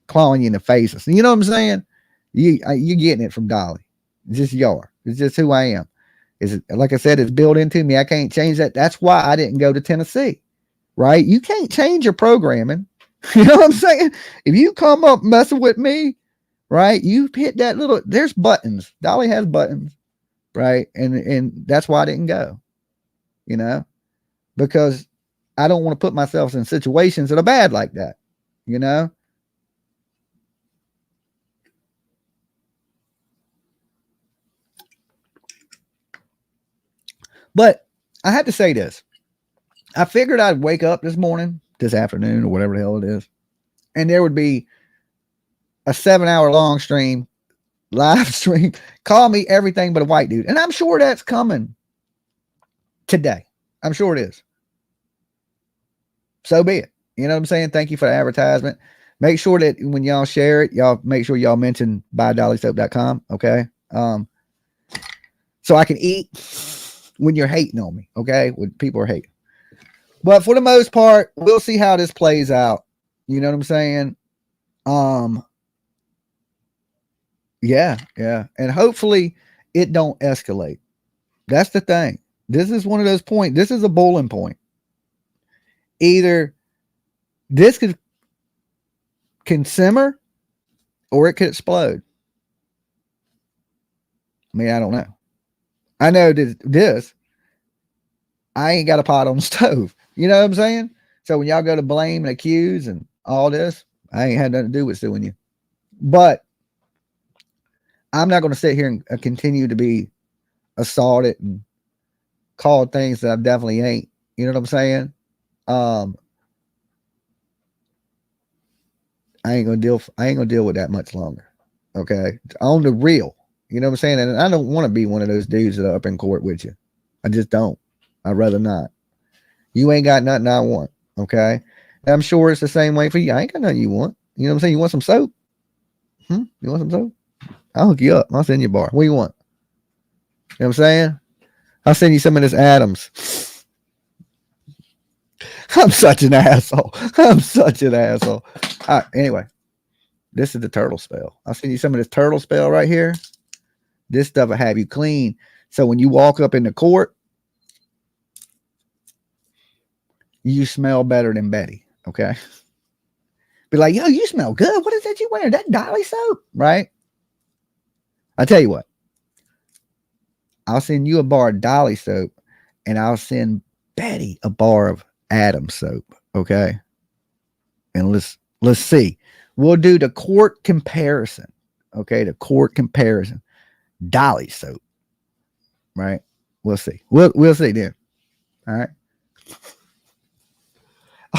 clawing you in the face. You know what I'm saying? You're getting it from Dolly. It's just yours. It's just who I am. Is it, like I said, it's built into me. I can't change that. That's why I didn't go to Tennessee, right? You can't change your programming. You know what I'm saying? If you come up messing with me, right? You hit that little, there's buttons. Dolly has buttons, right? And that's why I didn't go, you know, because I don't want to put myself in situations that are bad like that, you know? But I had to say this. I figured I'd wake up this morning, this afternoon, or whatever the hell it is, and there would be a 7-hour long stream, live stream, call me everything but a white dude. And I'm sure that's coming today. I'm sure it is. So be it. You know what I'm saying? Thank you for the advertisement. Make sure that when y'all share it, y'all make sure y'all mention buyDollySoap.com. Okay. So I can eat when you're hating on me. Okay. When people are hating. But for the most part, we'll see how this plays out. You know what I'm saying? Yeah. And hopefully it don't escalate. That's the thing. This is one of those points. This is a boiling point. Either this can simmer or it could explode. I mean, I don't know. I know this I ain't got a pot on the stove. You know what I'm saying? So when y'all go to blame and accuse and all this, I ain't had nothing to do with suing you. But I'm not going to sit here and continue to be assaulted and called things that I definitely ain't. You know what I'm saying? I ain't gonna deal with that much longer. Okay. On the real. You know what I'm saying? And I don't want to be one of those dudes that are up in court with you. I just don't. I'd rather not. You ain't got nothing I want. Okay. And I'm sure it's the same way for you. I ain't got nothing you want. You know what I'm saying? You want some soap? You want some soap? I'll hook you up. I'll send you a bar. What do you want? You know what I'm saying? I'll send you some of this Adams. I'm such an asshole. I'm such an asshole. All right, anyway, this is the turtle spell. I'll send you some of this turtle spell right here. This stuff will have you clean. So when you walk up in the court, you smell better than Betty. Okay. Be like, yo, you smell good. What is that you wearing? That Dolly soap, right? I'll tell you what. I'll send you a bar of Dolly soap and I'll send Betty a bar of Adams soap. Okay. and let's see. We'll do the court comparison. Okay, the court comparison. Dolly soap, right? We'll see. We'll see then. All right.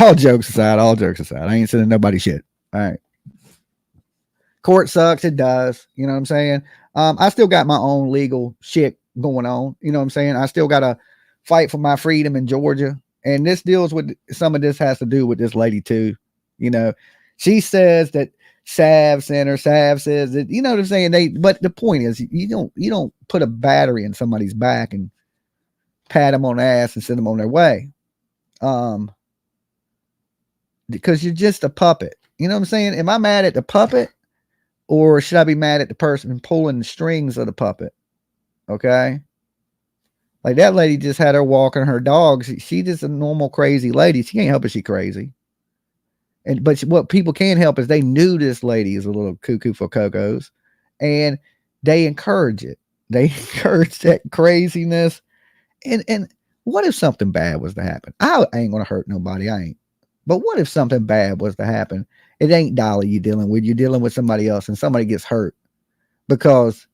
All jokes aside, I ain't sending nobody shit. All right. Court sucks. It does. You know what I'm saying? I still got my own legal shit going on. You know what I'm saying? I still got to fight for my freedom in Georgia. And this deals with some of this has to do with this lady too. You know, she says that Sav sent her. Sav says that, you know what I'm saying? But the point is you don't put a battery in somebody's back and pat them on the ass and send them on their way. Because you're just a puppet. You know what I'm saying? Am I mad at the puppet? Or should I be mad at the person pulling the strings of the puppet? Okay. Like that lady just had her walking her dogs. She just a normal crazy lady. She can't help it. She crazy. But what people can't help is they knew this lady is a little cuckoo for cocos, and they encourage it. They encourage that craziness. And what if something bad was to happen? I ain't gonna hurt nobody. I ain't. But what if something bad was to happen? It ain't Dolly you're dealing with. You're dealing with somebody else, and somebody gets hurt because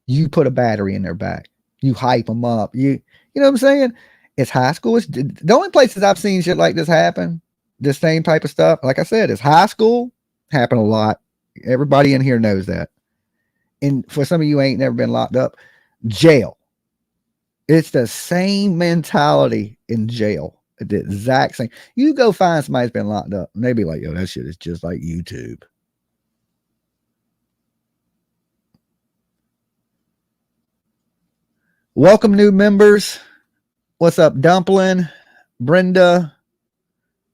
you put a battery in their back. You hype them up. You know what I'm saying? It's high school. It's the only places I've seen shit like this happen, this same type of stuff. Like I said, it's high school. Happen a lot. Everybody in here knows that. And for some of you ain't never been locked up, jail. It's the same mentality in jail. The exact same. You go find somebody that's been locked up, and they be like, yo, that shit is just like YouTube. Welcome, new members. What's up, Dumpling, Brenda,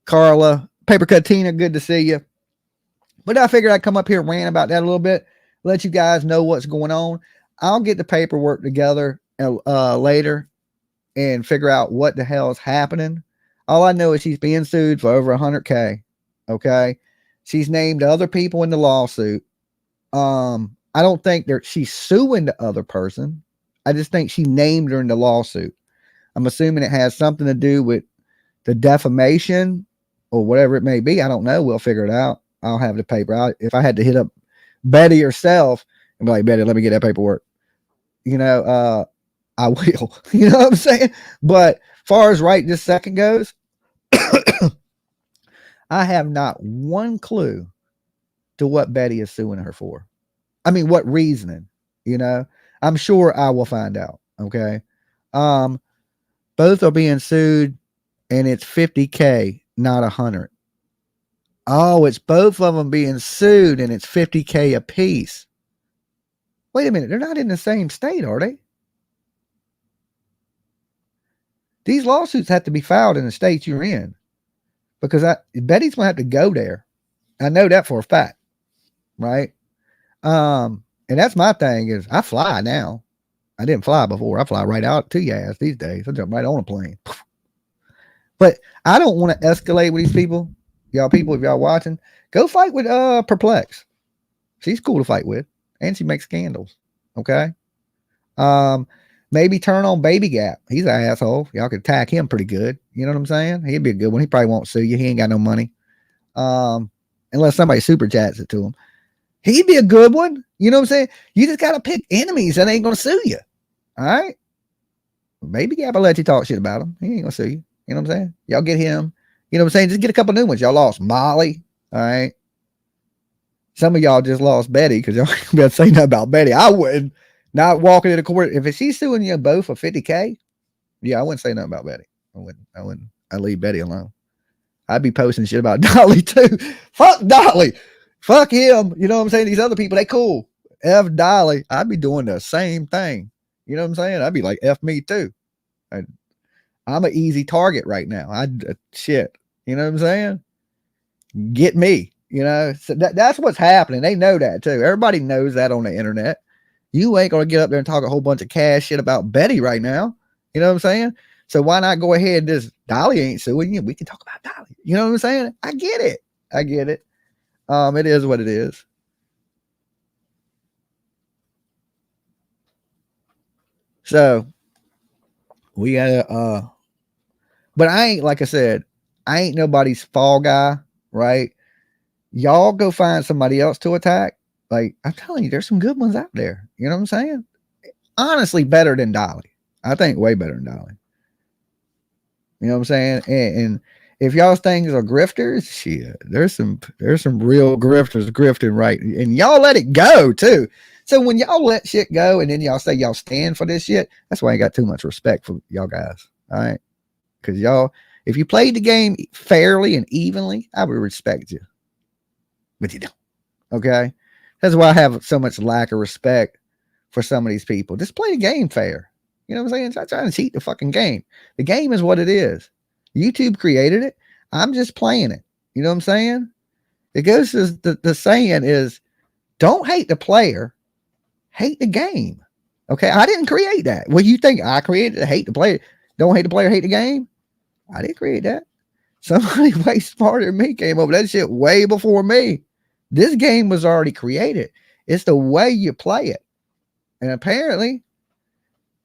Carla, Papercut Tina? Good to see you. But I figured I'd come up here and rant about that a little bit, let you guys know what's going on. I'll get the paperwork together later and figure out what the hell is happening. All I know is she's being sued for over $100K. Okay. She's named other people in the lawsuit. I don't think she's suing the other person. I just think she named her in the lawsuit. I'm assuming it has something to do with the defamation or whatever it may be. I don't know. We'll figure it out. I'll have the paper out. If I had to hit up Betty herself and be like, Betty, let me get that paperwork. You know, I will. You know what I'm saying? But far as right this second goes, I have not one clue to what Betty is suing her for. I mean, what reasoning? You know, I'm sure I will find out. Okay. Both are being sued, and it's $50K, not $100. Oh, it's both of them being sued, and it's $50K a piece. Wait a minute, they're not in the same state, are they? These lawsuits have to be filed in the state you're in, because Betty's gonna have to go there. I know that for a fact, right? And that's my thing is I fly now. I didn't fly before. I fly right out to your ass these days. I jump right on a plane. But I don't want to escalate with these people. Y'all people, if y'all watching, go fight with Perplex. She's cool to fight with, and she makes scandals. Okay. Maybe turn on Baby Gap. He's an asshole. Y'all could attack him pretty good. You know what I'm saying? He'd be a good one. He probably won't sue you. He ain't got no money. Unless somebody super chats it to him. He'd be a good one. You know what I'm saying? You just got to pick enemies that ain't going to sue you. All right? Baby Gap will let you talk shit about him. He ain't going to sue you. You know what I'm saying? Y'all get him. You know what I'm saying? Just get a couple new ones. Y'all lost Molly. All right? Some of y'all just lost Betty because y'all ain't going to say nothing about Betty. I wouldn't. Not walking into court. If she's suing you both for $50K, yeah, I wouldn't say nothing about Betty. I wouldn't. I'd leave Betty alone. I'd be posting shit about Dolly too. Fuck Dolly. Fuck him. You know what I'm saying? These other people, they cool. F Dolly. I'd be doing the same thing. You know what I'm saying? I'd be like, F me too. I'm an easy target right now. Shit. You know what I'm saying? Get me. You know? So that's what's happening. They know that too. Everybody knows that on the internet. You ain't going to get up there and talk a whole bunch of cash shit about Betty right now. You know what I'm saying? So why not go ahead and just, Dolly ain't suing you. We can talk about Dolly. You know what I'm saying? I get it. It is what it is. So we gotta, but I ain't, like I said, I ain't nobody's fall guy, right? Y'all go find somebody else to attack. Like, I'm telling you, there's some good ones out there. You know what I'm saying? Honestly, better than Dolly. I think way better than Dolly. You know what I'm saying? And if y'all's things are grifters, shit, there's some real grifters grifting right, and y'all let it go too. So when y'all let shit go, and then y'all say y'all stand for this shit, that's why I got too much respect for y'all guys. All right, because y'all, if you played the game fairly and evenly, I would respect you, but you don't. Okay, that's why I have so much lack of respect for some of these people. Just play the game fair. You know what I'm saying? Stop trying to cheat the fucking game. The game is what it is. YouTube created it. I'm just playing it. You know what I'm saying? It goes to the saying is don't hate the player, hate the game. Okay. I didn't create that. Well, you think I created it? Hate the player. Don't hate the player, hate the game. I didn't create that. Somebody way smarter than me came up with that shit way before me. This game was already created. It's the way you play it. And apparently,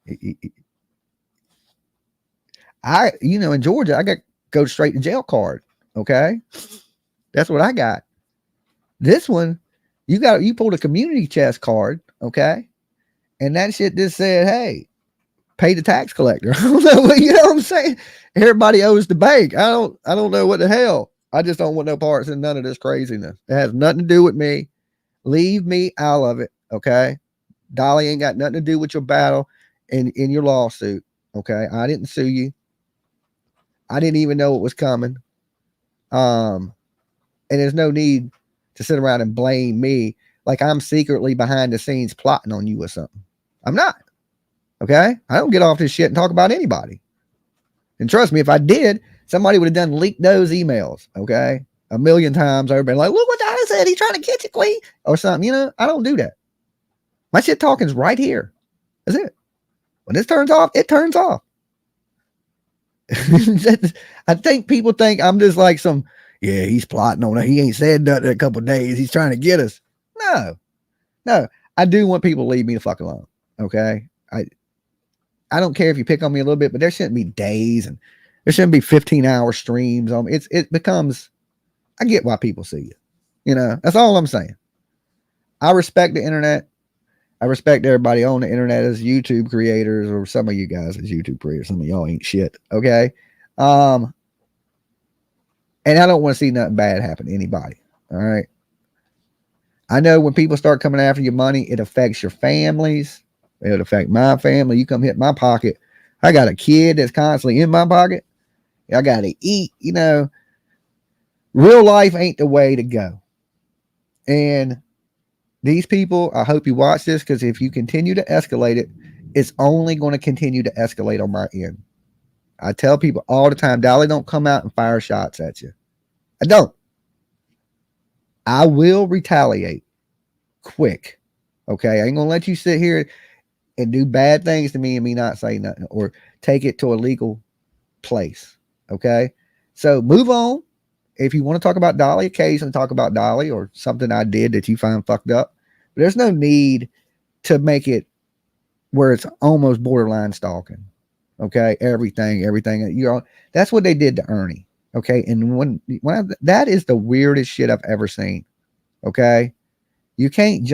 in Georgia, I got go straight to jail card. Okay. That's what I got. This one, you pulled a community chest card. Okay. And that shit just said, hey, pay the tax collector. I don't know what, you know what I'm saying? Everybody owes the bank. I don't know what the hell. I just don't want no parts in none of this craziness. It has nothing to do with me. Leave me out of it. Okay. Dolly ain't got nothing to do with your battle in your lawsuit. Okay. I didn't sue you. I didn't even know it was coming. And there's no need to sit around and blame me like I'm secretly behind the scenes plotting on you or something. I'm not. Okay. I don't get off this shit and talk about anybody. And trust me, if I did, somebody would have done leaked those emails. Okay. A million times I've been like, look what Dolly said. He's trying to get you, Queen, or something. I don't do that. My shit talking's right here. That's it. When this turns off, it turns off. I think people think I'm just like he's plotting on it. He ain't said nothing in a couple of days. He's trying to get us. No. I do want people to leave me the fuck alone. Okay. I don't care if you pick on me a little bit, but there shouldn't be days and there shouldn't be 15-hour streams on me. It becomes, I get why people see you. That's all I'm saying. I respect the internet. I respect everybody on the internet as YouTube creators, or some of you guys as YouTube creators. Some of y'all ain't shit. Okay. And I don't want to see nothing bad happen to anybody. All right. I know when people start coming after your money, it affects your families. It'll affect my family. You come hit my pocket. I got a kid that's constantly in my pocket. I got to eat. Real life ain't the way to go. And these people, I hope you watch this, because if you continue to escalate it, it's only going to continue to escalate on my end. I tell people all the time, Dolly, don't come out and fire shots at you. I don't. I will retaliate quick. Okay. I ain't going to let you sit here and do bad things to me and me not say nothing, or take it to a legal place. Okay. So move on. If you want to talk about Dolly, occasionally talk about Dolly or something I did that you find fucked up. But there's no need to make it where it's almost borderline stalking. Okay. Everything that's what they did to Ernie. Okay. And that is the weirdest shit I've ever seen. Okay. You can't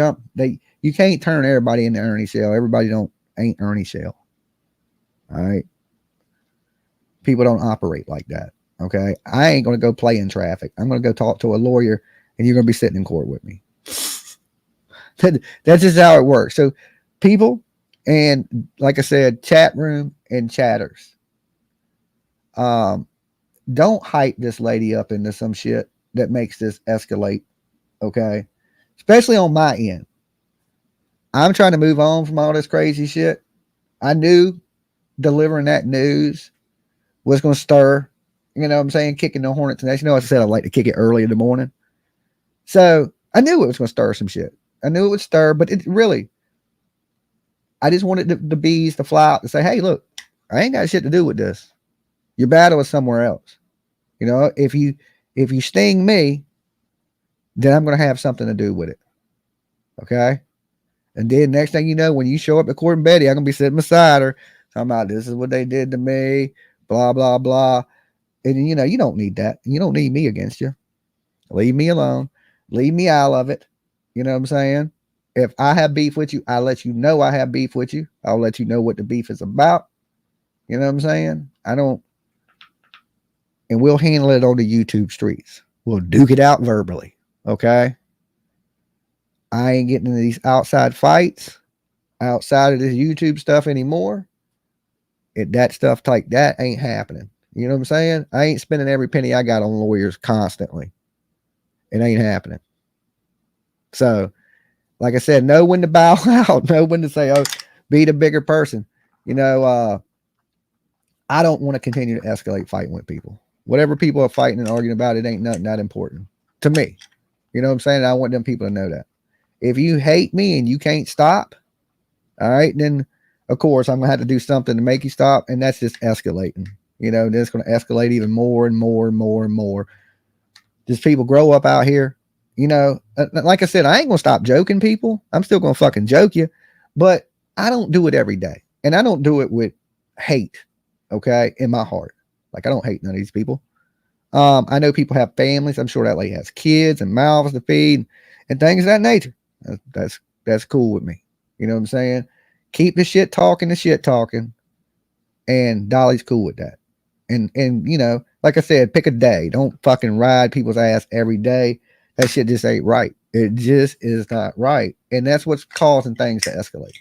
you can't turn everybody into Ernie Shell. Everybody ain't Ernie Shell. All right. People don't operate like that. Okay. I ain't going to go play in traffic. I'm going to go talk to a lawyer, and you're going to be sitting in court with me. That's just how it works. So people, and like I said, chat room and chatters, don't hype this lady up into some shit that makes this escalate. Okay. Especially on my end. I'm trying to move on from all this crazy shit. I knew delivering that news was going to stir, you know what I'm saying, kicking the hornet's nest. I said I like to kick it early in the morning. So I knew it was going to stir some shit. I knew it would stir, but it really, I just wanted the bees to fly out and say, hey, look, I ain't got shit to do with this. Your battle is somewhere else. If you sting me, then I'm going to have something to do with it. Okay. And then next thing you know, when you show up at court in Betty, I'm going to be sitting beside her talking about this is what they did to me, blah, blah, blah. And you don't need that. You don't need me against you. Leave me alone. Leave me out of it. You know what I'm saying? If I have beef with you, I'll let you know I have beef with you. I'll let you know what the beef is about. You know what I'm saying? I don't, and we'll handle it on the YouTube streets. We'll duke it out verbally. Okay. I ain't getting into these outside fights outside of this YouTube stuff anymore. That stuff like that ain't happening. You know what I'm saying? I ain't spending every penny I got on lawyers constantly. It ain't happening. So, like I said, know when to bow out, know when to say, oh, be the bigger person. You know, I don't want to continue to escalate fighting with people. Whatever people are fighting and arguing about, it ain't nothing that important to me. You know what I'm saying? I want them people to know that. If you hate me and you can't stop, all right, then of course I'm gonna have to do something to make you stop, and that's just escalating. You know, that's gonna escalate even more and more and more and more. Just people grow up out here. You know, like I said, I ain't gonna stop joking people. I'm still gonna fucking joke you, but I don't do it every day, and I don't do it with hate. Okay, in my heart, like I don't hate none of these people. I know people have families. I'm sure that lady has kids and mouths to feed and things of that nature. That's cool with me. You know what I'm saying? Keep the shit talking, and Dolly's cool with that. And you know, like I said, pick a day. Don't fucking ride people's ass every day. That shit just ain't right. It just is not right, and that's what's causing things to escalate.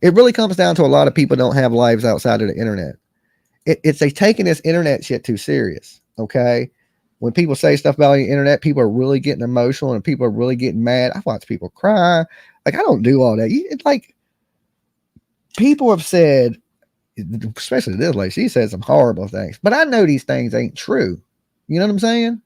It really comes down to a lot of people don't have lives outside of the internet. It's they taking this internet shit too serious. Okay. When people say stuff about the internet, people are really getting emotional and people are really getting mad. I watch people cry. Like, I don't do all that. It's like people have said, especially this lady, she said some horrible things, but I know these things ain't true. You know what I'm saying?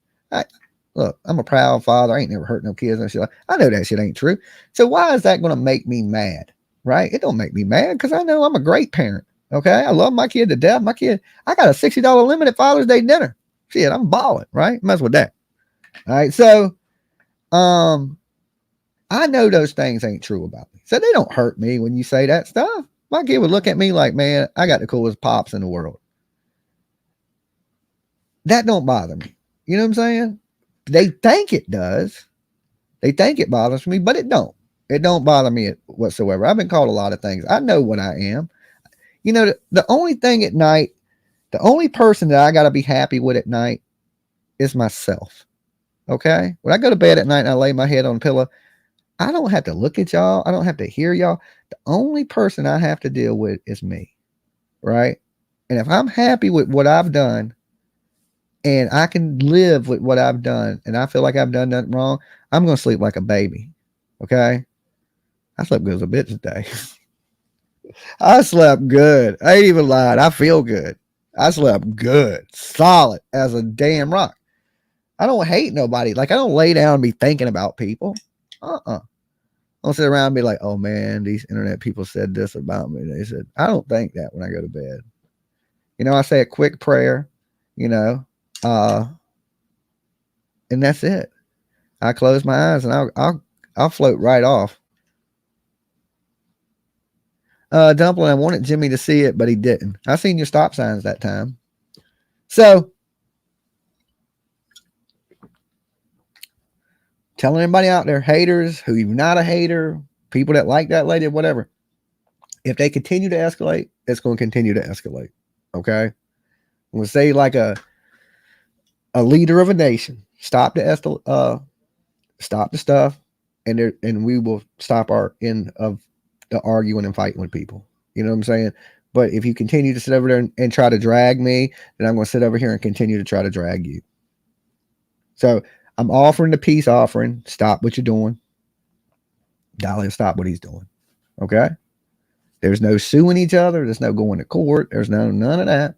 Look, I'm a proud father. I ain't never hurt no kids and shit. I know that shit ain't true. So why is that going to make me mad? Right? It don't make me mad because I know I'm a great parent. Okay. I love my kid to death. My kid, I got a $60 limit at Father's Day dinner. Shit, I'm balling, right? Mess with that. All right. So, I know those things ain't true about me. So they don't hurt me when you say that stuff. My kid would look at me like, man, I got the coolest pops in the world. That don't bother me. You know what I'm saying? They think it does. They think it bothers me, but it don't. It don't bother me whatsoever. I've been called a lot of things. I know what I am. You know, the only thing at night, the only person that I got to be happy with at night is myself. Okay? When I go to bed at night and I lay my head on the pillow, I don't have to look at y'all. I don't have to hear y'all. The only person I have to deal with is me. Right? And if I'm happy with what I've done and I can live with what I've done and I feel like I've done nothing wrong, I'm going to sleep like a baby. Okay? I slept good as a bitch today. I slept good. I ain't even lied. I feel good. I slept good. Solid as a damn rock. I don't hate nobody. Like, I don't lay down and be thinking about people. I don't sit around and be like, oh man, these internet people said this about me. They said, I don't think that when I go to bed. You know, I say a quick prayer, you know, and that's it. I close my eyes and I'll float right off. Dumpling, I wanted Jimmy to see it, but he didn't. I seen your stop signs that time. So, telling everybody out there, haters, who you're not a hater, people that like that lady, whatever, if they continue to escalate, it's going to continue to escalate. Okay? We'll say like a leader of a nation, stop the stuff, and we will stop our end of the arguing and fighting with people. You know what I'm saying? But if you continue to sit over there and try to drag me, then I'm going to sit over here and continue to try to drag you. So I'm offering the peace offering. Stop what you're doing. Dolly will stop what he's doing. Okay? There's no suing each other. There's no going to court. There's none of that.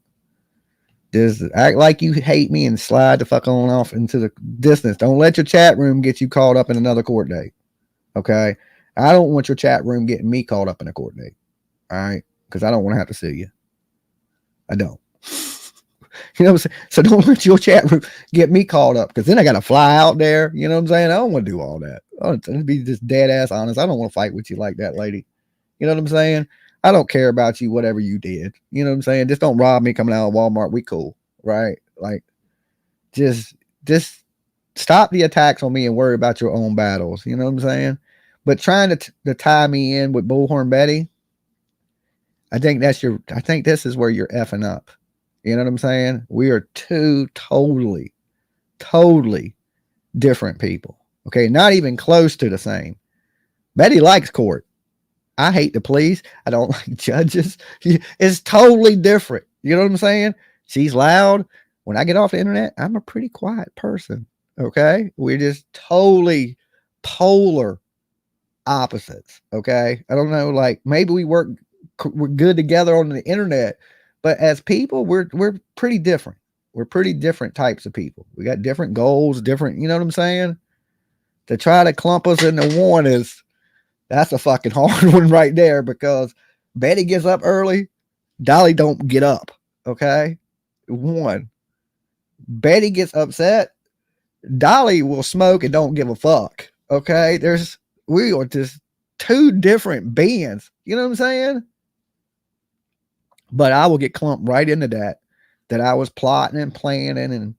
Just act like you hate me and slide the fuck on off into the distance. Don't let your chat room get you caught up in another court date. Okay? I don't want your chat room getting me caught up in a court date. All right? Because I don't want to have to sue you. I don't. You know what I'm saying? So don't let your chat room get me caught up because then I got to fly out there. You know what I'm saying? I don't want to do all that. I want to be just dead ass honest. I don't want to fight with you like that, lady. You know what I'm saying? I don't care about you, whatever you did. You know what I'm saying? Just don't rob me coming out of Walmart. We cool, right? Like, just stop the attacks on me and worry about your own battles. You know what I'm saying? But trying to tie me in with Bullhorn Betty, I think this is where you're effing up. You know what I'm saying? We are two totally different people. Okay. Not even close to the same. Betty likes court. I hate the police. I don't like judges. It's totally different. You know what I'm saying? She's loud. When I get off the internet, I'm a pretty quiet person. Okay. We're just totally polar opposites. Okay. I don't know. Like maybe we're good together on the internet, but as people, we're pretty different. We're pretty different types of people. We got different goals, different, you know what I'm saying? To try to clump us into one that's a fucking hard one right there, because Betty gets up early. Dolly don't get up. Okay. One, Betty gets upset. Dolly will smoke and don't give a fuck. Okay. We are just two different beings. You know what I'm saying? But I will get clumped right into that I was plotting and planning and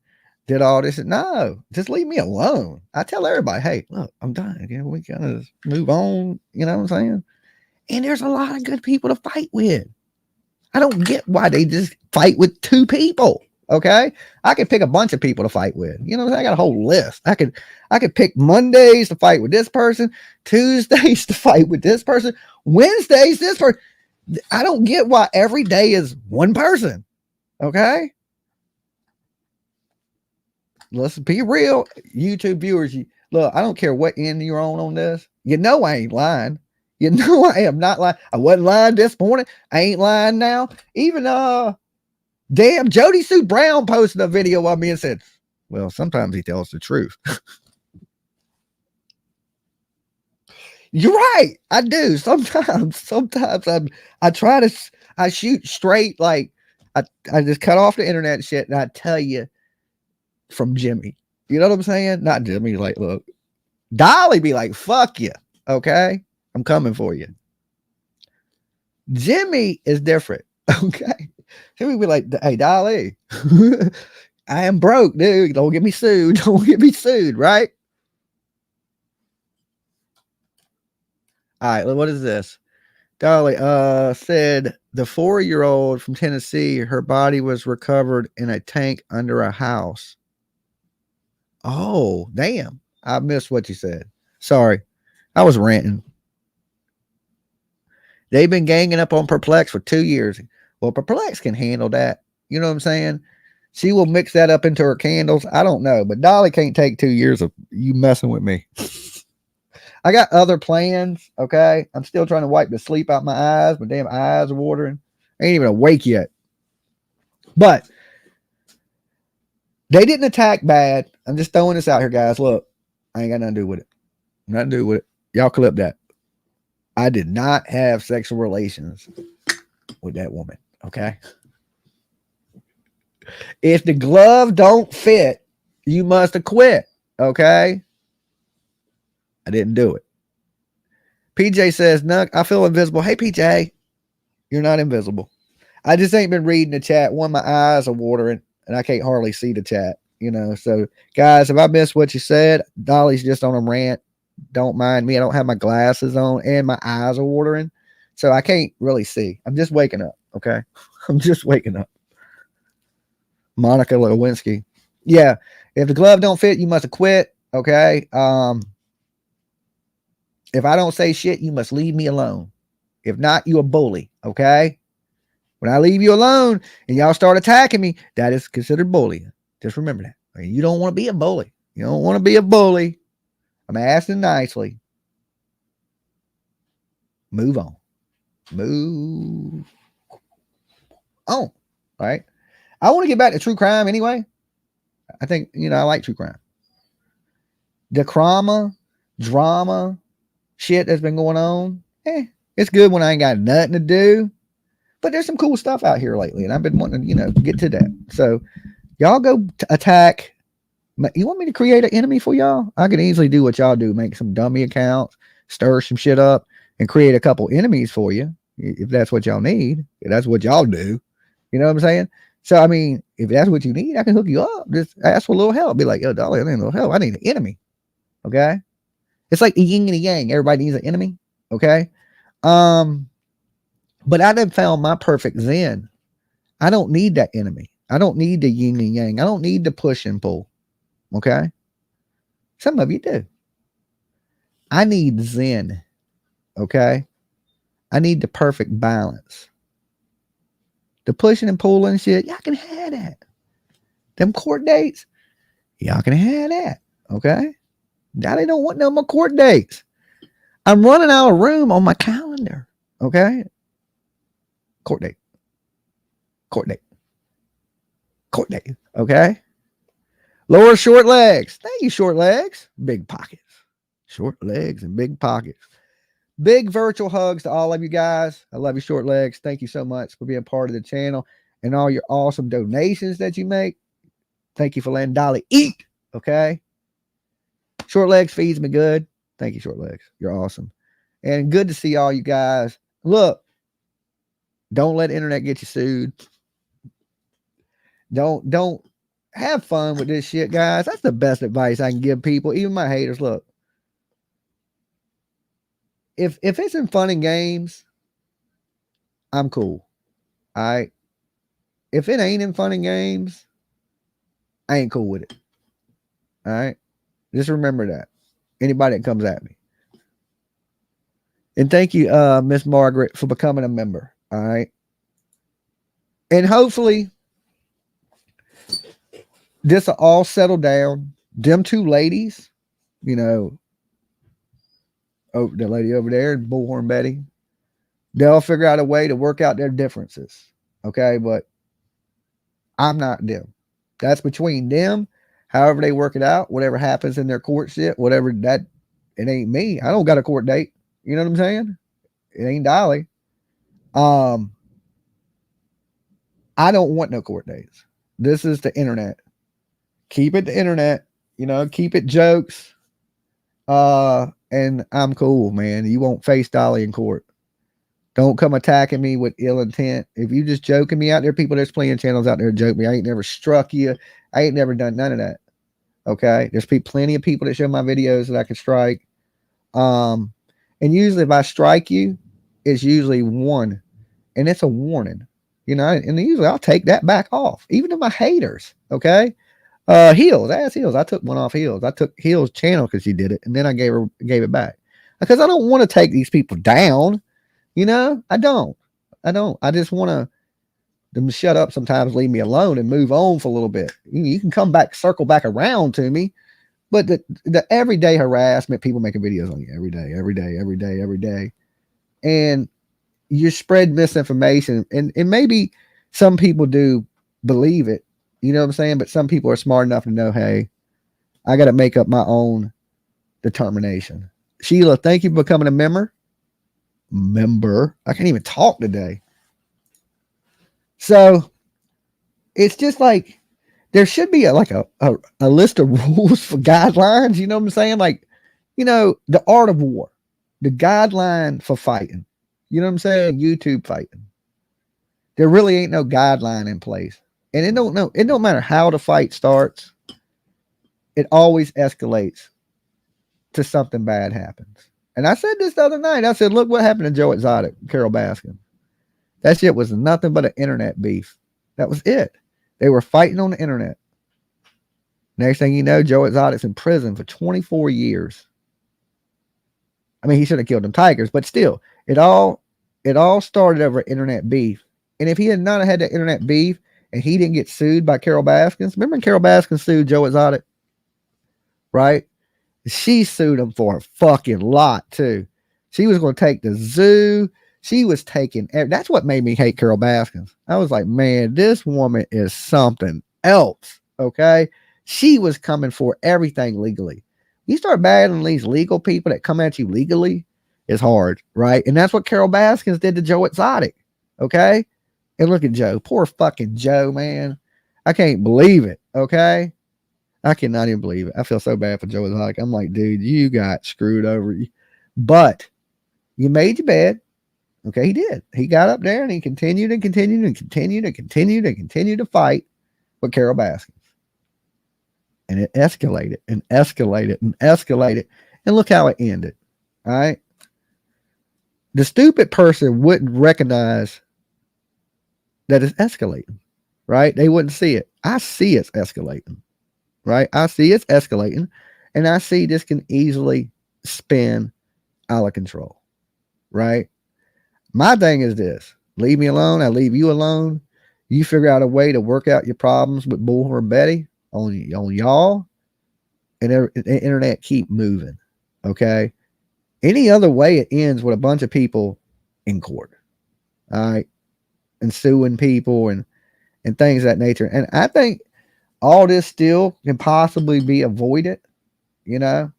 did all this. No, just leave me alone. I tell everybody, hey, look, I'm done. You know, we gotta move on. You know what I'm saying? And there's a lot of good people to fight with. I don't get why they just fight with two people. Okay. I could pick a bunch of people to fight with. You know, I got a whole list. I could pick Mondays to fight with this person, Tuesdays to fight with this person, Wednesdays, this person. I don't get why every day is one person. Okay. Let's be real. YouTube viewers, look, I don't care what end you're on this. You know I ain't lying. You know I am not lying. I wasn't lying this morning. I ain't lying now. Even damn Jody Sue Brown posted a video of me and said, well, sometimes he tells the truth. You're right. I do. Sometimes I shoot straight. Like I just cut off the internet shit and I tell you from Jimmy. You know what I'm saying? Not Jimmy. Like, look, Dolly be like, fuck you. Okay. I'm coming for you. Jimmy is different. Okay. Jimmy be like, hey, Dolly, I am broke, dude. Don't get me sued. Don't get me sued. Right. All right. What is this? Dolly said the 4-year-old from Tennessee, her body was recovered in a tank under a house. Oh, damn. I missed what you said. Sorry. I was ranting. They've been ganging up on Perplex for 2 years. Well, Perplex can handle that. You know what I'm saying? She will mix that up into her candles. I don't know, but Dolly can't take 2 years of you messing with me. I got other plans. Okay. I'm still trying to wipe the sleep out my eyes. My damn eyes are watering. I ain't even awake yet. But they didn't attack bad. I'm just throwing this out here, guys. Look, I ain't got nothing to do with it. Nothing to do with it. Y'all clip that. I did not have sexual relations with that woman. Okay. If the glove don't fit, you must have quit. Okay. I didn't do it. PJ says, Nuck, I feel invisible. Hey, PJ, you're not invisible. I just ain't been reading the chat. One, my eyes are watering and I can't hardly see the chat, you know. So, guys, if I missed what you said, Dolly's just on a rant. Don't mind me. I don't have my glasses on and my eyes are watering. So I can't really see. I'm just waking up. Okay. I'm just waking up. Monica Lewinsky. Yeah. If the glove don't fit, you must have quit. Okay. If I don't say shit, you must leave me alone. If not, you a bully. Okay. When I leave you alone and y'all start attacking me, that is considered bullying. Just remember that. I mean, you don't want to be a bully. You don't want to be a bully. I'm asking nicely. Move on. Move on. All right. I want to get back to true crime anyway. I think, you know, I like true crime. The drama shit that's been going on. It's good when I ain't got nothing to do. But there's some cool stuff out here lately, and I've been wanting to, you know, get to that. So y'all go attack. You want me to create an enemy for y'all? I can easily do what y'all do. Make some dummy accounts, stir some shit up, and create a couple enemies for you. If that's what y'all need. If that's what y'all do. You know what I'm saying? So, I mean, if that's what you need, I can hook you up. Just ask for a little help. Be like, yo, Dolly, I need a little help. I need an enemy. Okay. It's like the yin and the yang. Everybody needs an enemy. Okay. Um, but I done found my perfect zen. I don't need that enemy. I don't need the yin and yang. I don't need the push and pull. Okay. Some of you do. I need zen. Okay. I need the perfect balance. The pushing and pulling shit, y'all can have that. Them court dates, y'all can have that. Okay. Now they don't want no more court dates. I'm running out of room on my calendar. Okay. Court date. Court date. Court date. Okay. Lower short legs. Thank you, short legs. Big pockets. Short legs and big pockets. Big virtual hugs to all of you guys. I love you, short legs. Thank you so much for being part of the channel and all your awesome donations that you make. Thank you for letting Dolly eat. Okay. Short legs feeds me good. Thank you, short legs. You're awesome. And good to see all you guys. Look, don't let the internet get you sued. Don't have fun with this shit, guys. That's the best advice I can give people, even my haters. Look, if it's in fun and games, I'm cool. All right. If it ain't in fun and games, I ain't cool with it. All right. Just remember that. Anybody that comes at me. And thank you, Miss Margaret, for becoming a member. All right. And hopefully this will all settle down. Them two ladies, you know, the lady over there, Bullhorn Betty, they'll figure out a way to work out their differences. Okay. But I'm not them. That's between them. However they work it out, whatever happens in their court shit, whatever that, it ain't me. I don't got a court date. You know what I'm saying? It ain't Dolly. I don't want no court dates. This is the internet. Keep it the internet. You know, keep it jokes. And I'm cool, man. You won't face Dolly in court. Don't come attacking me with ill intent. If you just joking me out there, people that's playing channels out there joke me. I ain't never struck you. I ain't never done none of that. Okay. There's plenty of people that show my videos that I can strike. And usually if I strike you, it's usually one. And it's a warning. You know, and usually I'll take that back off. Even to my haters. Okay. Heels, ask Heels. I took one off Heels. I took Heels' channel because she did it, and then I gave it back. Because I don't want to take these people down. You know, I don't. I just want them to shut up sometimes, leave me alone, and move on for a little bit. You can come back, circle back around to me. But the everyday harassment, people making videos on you every day. And you spread misinformation. And maybe some people do believe it. You know what I'm saying? But some people are smart enough to know, hey, I got to make up my own determination. Sheila, thank you for becoming a member. I can't even talk today. So it's just like there should be a list of rules for guidelines. You know what I'm saying? Like, you know, the art of war, the guideline for fighting. You know what I'm saying? YouTube fighting. There really ain't no guideline in place. And it don't matter how the fight starts. It always escalates to something bad happens. And I said this the other night. I said, look what happened to Joe Exotic, Carol Baskin. That shit was nothing but an internet beef. That was it. They were fighting on the internet. Next thing you know, Joe Exotic's in prison for 24 years. I mean, he should have killed them tigers, but still, it all started over internet beef. And if he had not had that internet beef and he didn't get sued by Carol Baskins, remember when Carol Baskins sued Joe Exotic? Right? She sued him for a fucking lot too. She was going to take the zoo. She was taking, that's what made me hate Carol Baskins. I was like, man, this woman is something else. Okay. She was coming for everything legally. You start battling these legal people that come at you legally, it's hard. Right. And that's what Carol Baskins did to Joe Exotic. Okay. And look at Joe, poor fucking Joe, man. I can't believe it. Okay. I cannot even believe it. I feel so bad for Joe Exotic. I'm like, dude, you got screwed over. But you made your bed. Okay, he did. He got up there and he continued and continued and continued and continued and continued to fight with Carol Baskins. And it escalated and escalated and escalated. And look how it ended. All right. The stupid person wouldn't recognize that it's escalating, right? They wouldn't see it. I see it's escalating, right? I see it's escalating, and I see this can easily spin out of control, right? My thing is this: leave me alone. I leave you alone. You figure out a way to work out your problems with Bullhorn Betty on y'all, and the internet keep moving. Okay. Any other way, it ends with a bunch of people in court, all right, and suing people and things of that nature. And I think all this still can possibly be avoided. You know,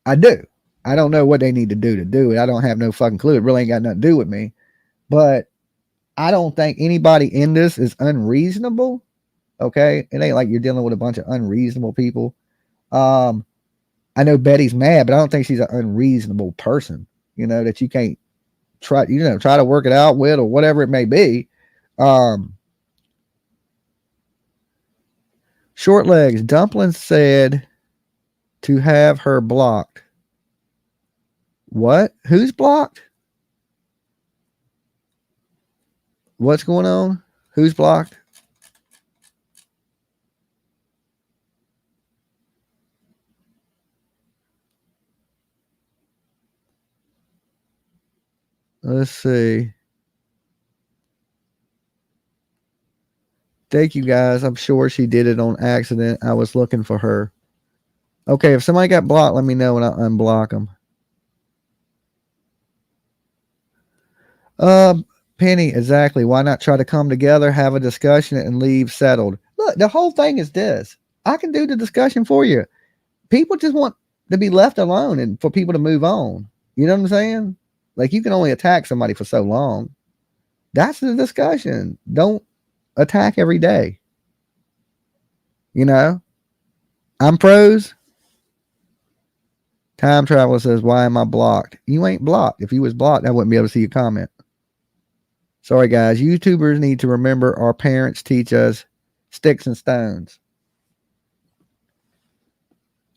I do. I don't know what they need to do it. I don't have no fucking clue. It really ain't got nothing to do with me. But I don't think anybody in this is unreasonable. Okay, it ain't like you're dealing with a bunch of unreasonable people. I know Betty's mad, but I don't think she's an unreasonable person. You know, that you can't try to work it out with or whatever it may be. Short Legs Dumpling said to have her blocked. What? Who's blocked? What's going on? Who's blocked? Let's see. Thank you guys. I'm sure she did it on accident. I was looking for her. Okay, if somebody got blocked, let me know and I'll unblock them. Penny, exactly. Why not try to come together, have a discussion, and leave settled? Look, the whole thing is this. I can do the discussion for you. People just want to be left alone and for people to move on. You know what I'm saying? Like, you can only attack somebody for so long. That's the discussion. Don't attack every day. You know? I'm pros. Time Traveler says, why am I blocked? You ain't blocked. If you was blocked, I wouldn't be able to see your comment. Sorry, guys. YouTubers need to remember our parents teach us sticks and stones.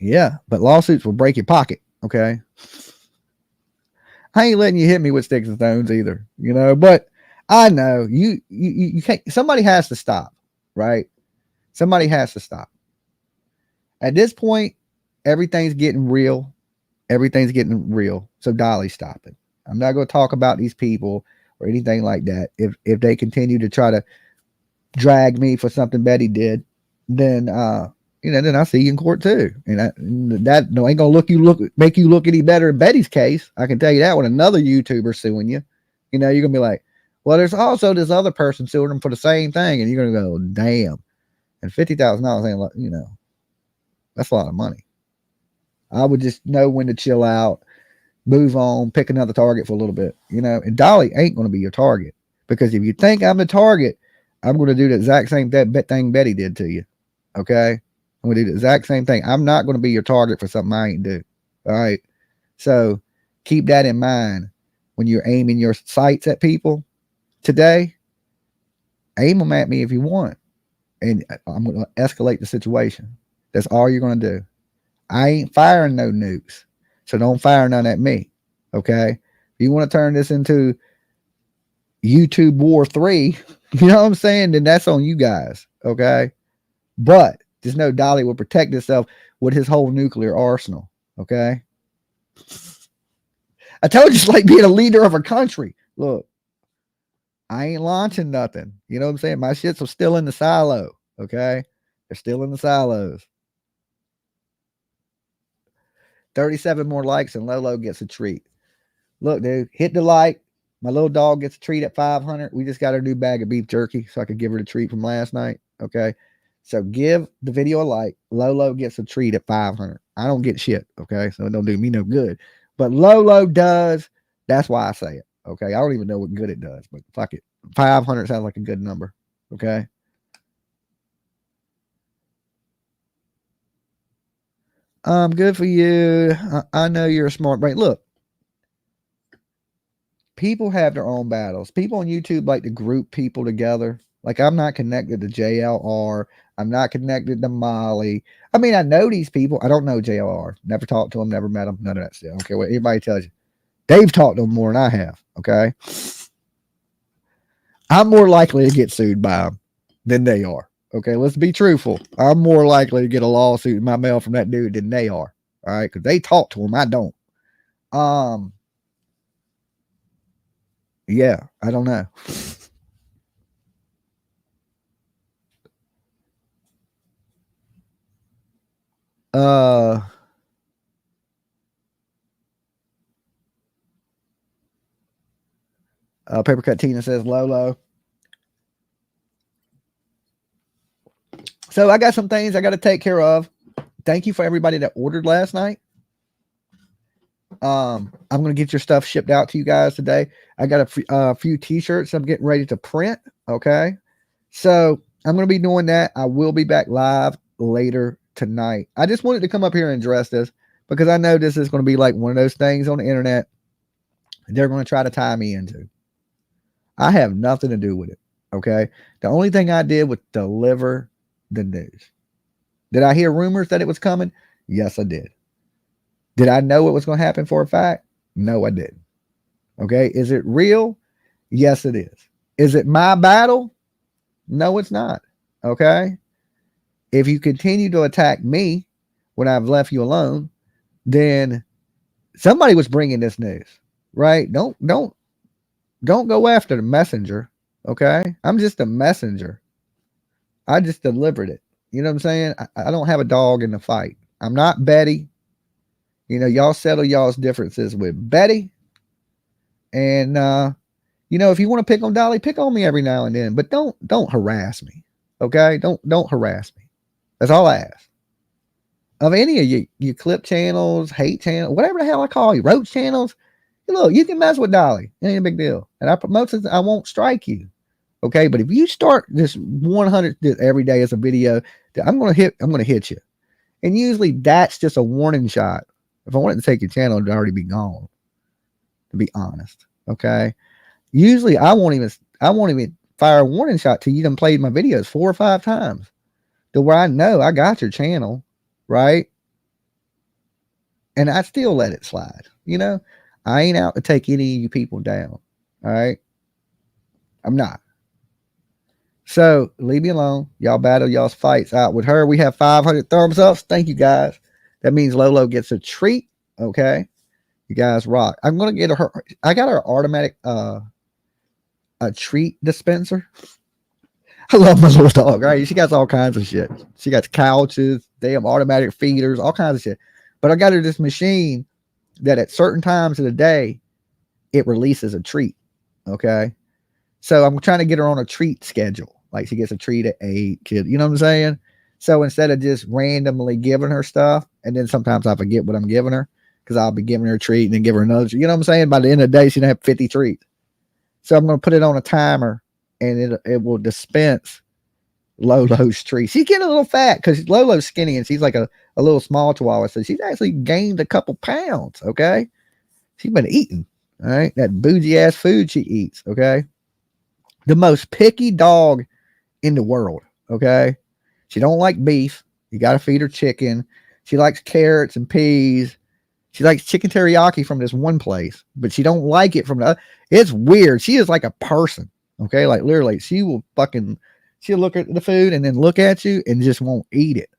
Yeah, but lawsuits will break your pocket, okay? I ain't letting you hit me with sticks and stones either, you know, but I know you can't. Somebody has to stop, right? Somebody has to stop. At this point, everything's getting real. Everything's getting real. So Dolly, stop it. I'm not going to talk about these people or anything like that. If they continue to try to drag me for something Betty did, then then I see you in court too. And that ain't gonna make you look any better in Betty's case. I can tell you that when another YouTuber suing you, you're gonna be like, well, there's also this other person suing them for the same thing, and you're gonna go, damn. And $50,000 ain't that's a lot of money. I would just know when to chill out, move on, pick another target for a little bit, And Dolly ain't gonna be your target, because if you think I'm the target, I'm gonna do the exact same thing Betty did to you. Okay. I'm going to do the exact same thing. I'm not going to be your target for something I ain't do. All right. So keep that in mind when you're aiming your sights at people today. Aim them at me if you want. And I'm going to escalate the situation. That's all you're going to do. I ain't firing no nukes. So don't fire none at me. Okay. If you want to turn this into YouTube War 3, you know what I'm saying? Then that's on you guys. Okay. But just know Dolly will protect himself with his whole nuclear arsenal. Okay. I told you it's like being a leader of a country. Look, I ain't launching nothing. You know what I'm saying? My shits are still in the silo. Okay. They're still in the silos. 37 more likes and Lolo gets a treat. Look, dude, hit the like. My little dog gets a treat at 500. We just got her new bag of beef jerky so I could give her the treat from last night. Okay. So give the video a like. Lolo gets a treat at 500. I don't get shit, okay? So it don't do me no good. But Lolo does. That's why I say it, okay? I don't even know what good it does, but fuck it. 500 sounds like a good number, okay? Good for you. I know you're a smart brain. Look, People have their own battles. People on YouTube like to group people together. Like, I'm not connected to JLR. I'm not connected to Molly. I mean, I know these people. I don't know JLR. Never talked to them, never met them, none of that shit. I don't care what anybody tells you. They've talked to them more than I have. Okay. I'm more likely to get sued by them than they are. Okay. Let's be truthful. I'm more likely to get a lawsuit in my mail from that dude than they are. All right. Because they talk to him. I don't. Yeah. I don't know. Paper Cut Tina says Lolo. So I got some things I got to take care of. Thank you for everybody that ordered last night. I'm going to get your stuff shipped out to you guys today. I got a few t-shirts I'm getting ready to print. Okay. So I'm going to be doing that. I will be back live later tonight. I just wanted to come up here and address this because I know this is going to be like one of those things on the internet they're going to try to tie me into. I have nothing to do with it. Okay. The only thing I did was deliver the news. Did I hear rumors that it was coming? Yes, I did. Did I know it was going to happen for a fact? No, I didn't. Okay. Is it real? Yes, it is. Is it my battle? No, it's not. Okay. If you continue to attack me when I've left you alone, then somebody was bringing this news, right? Don't go after the messenger. Okay. I'm just a messenger. I just delivered it. You know what I'm saying? I don't have a dog in the fight. I'm not Betty. You know, y'all settle y'all's differences with Betty. And you know, if you want to pick on Dolly, pick on me every now and then, but don't harass me. Okay? Don't harass me. That's all I ask. Of any of you clip channels, hate channels, whatever the hell I call you, roach channels, look, you can mess with Dolly. It ain't a big deal. And I promote this, I won't strike you. Okay, but if you start this 100 every day as a video, I'm gonna hit you. And usually that's just a warning shot. If I wanted to take your channel, it'd already be gone. To be honest. Okay. Usually I won't even fire a warning shot till you done played my videos 4 or 5 times. To where I know I got your channel, right? And I still let it slide. You know, I ain't out to take any of you people down. All right. I'm not. So leave me alone. Y'all battle y'all's fights out with her. We have 500 thumbs ups. Thank you guys. That means Lolo gets a treat. Okay. You guys rock. I'm going to get her. I got her automatic, a treat dispenser. I love my little dog. Right. She got all kinds of shit. She got couches, damn automatic feeders, all kinds of shit. But I got her this machine that at certain times of the day, it releases a treat. Okay. So I'm trying to get her on a treat schedule. Like she gets a treat at 8, kid. You know what I'm saying? So instead of just randomly giving her stuff, and then sometimes I forget what I'm giving her because I'll be giving her a treat and then give her another treat. You know what I'm saying? By the end of the day, she's gonna have 50 treats. So I'm gonna put it on a timer and it will dispense Lolo's treat. She's getting a little fat because Lolo's skinny and she's like a little small chihuahua. So she's actually gained a couple pounds. Okay. She's been eating. All right. That bougie ass food she eats. Okay. The most picky dog in the world. Okay. She don't like beef. You got to feed her chicken. She likes carrots and peas. She likes chicken teriyaki from this one place, but she don't like it from the other. It's weird. She is like a person. Okay. Like literally she'll look at the food and then look at you and just won't eat it.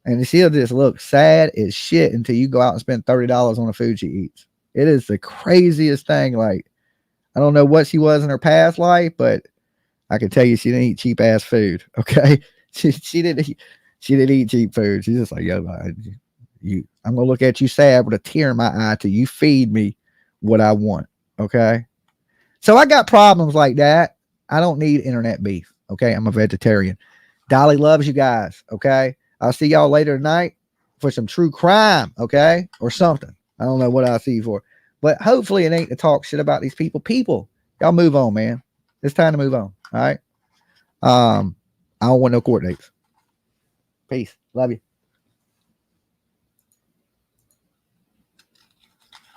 And she'll just look sad as shit until you go out and spend $30 on the food she eats. It is the craziest thing. Like, I don't know what she was in her past life, but I can tell you she didn't eat cheap ass food. Okay. She didn't eat cheap food. She's just like, yo, I'm gonna look at you sad with a tear in my eye till you feed me what I want. Okay. So I got problems like that. I don't need internet beef. Okay. I'm a vegetarian. Dolly loves you guys. Okay. I'll see y'all later tonight for some true crime. Okay. Or something. I don't know what I'll see you for, but hopefully it ain't to talk shit about these people. Y'all move on, man. It's time to move on. All right. I don't want no court dates. Peace. Love you.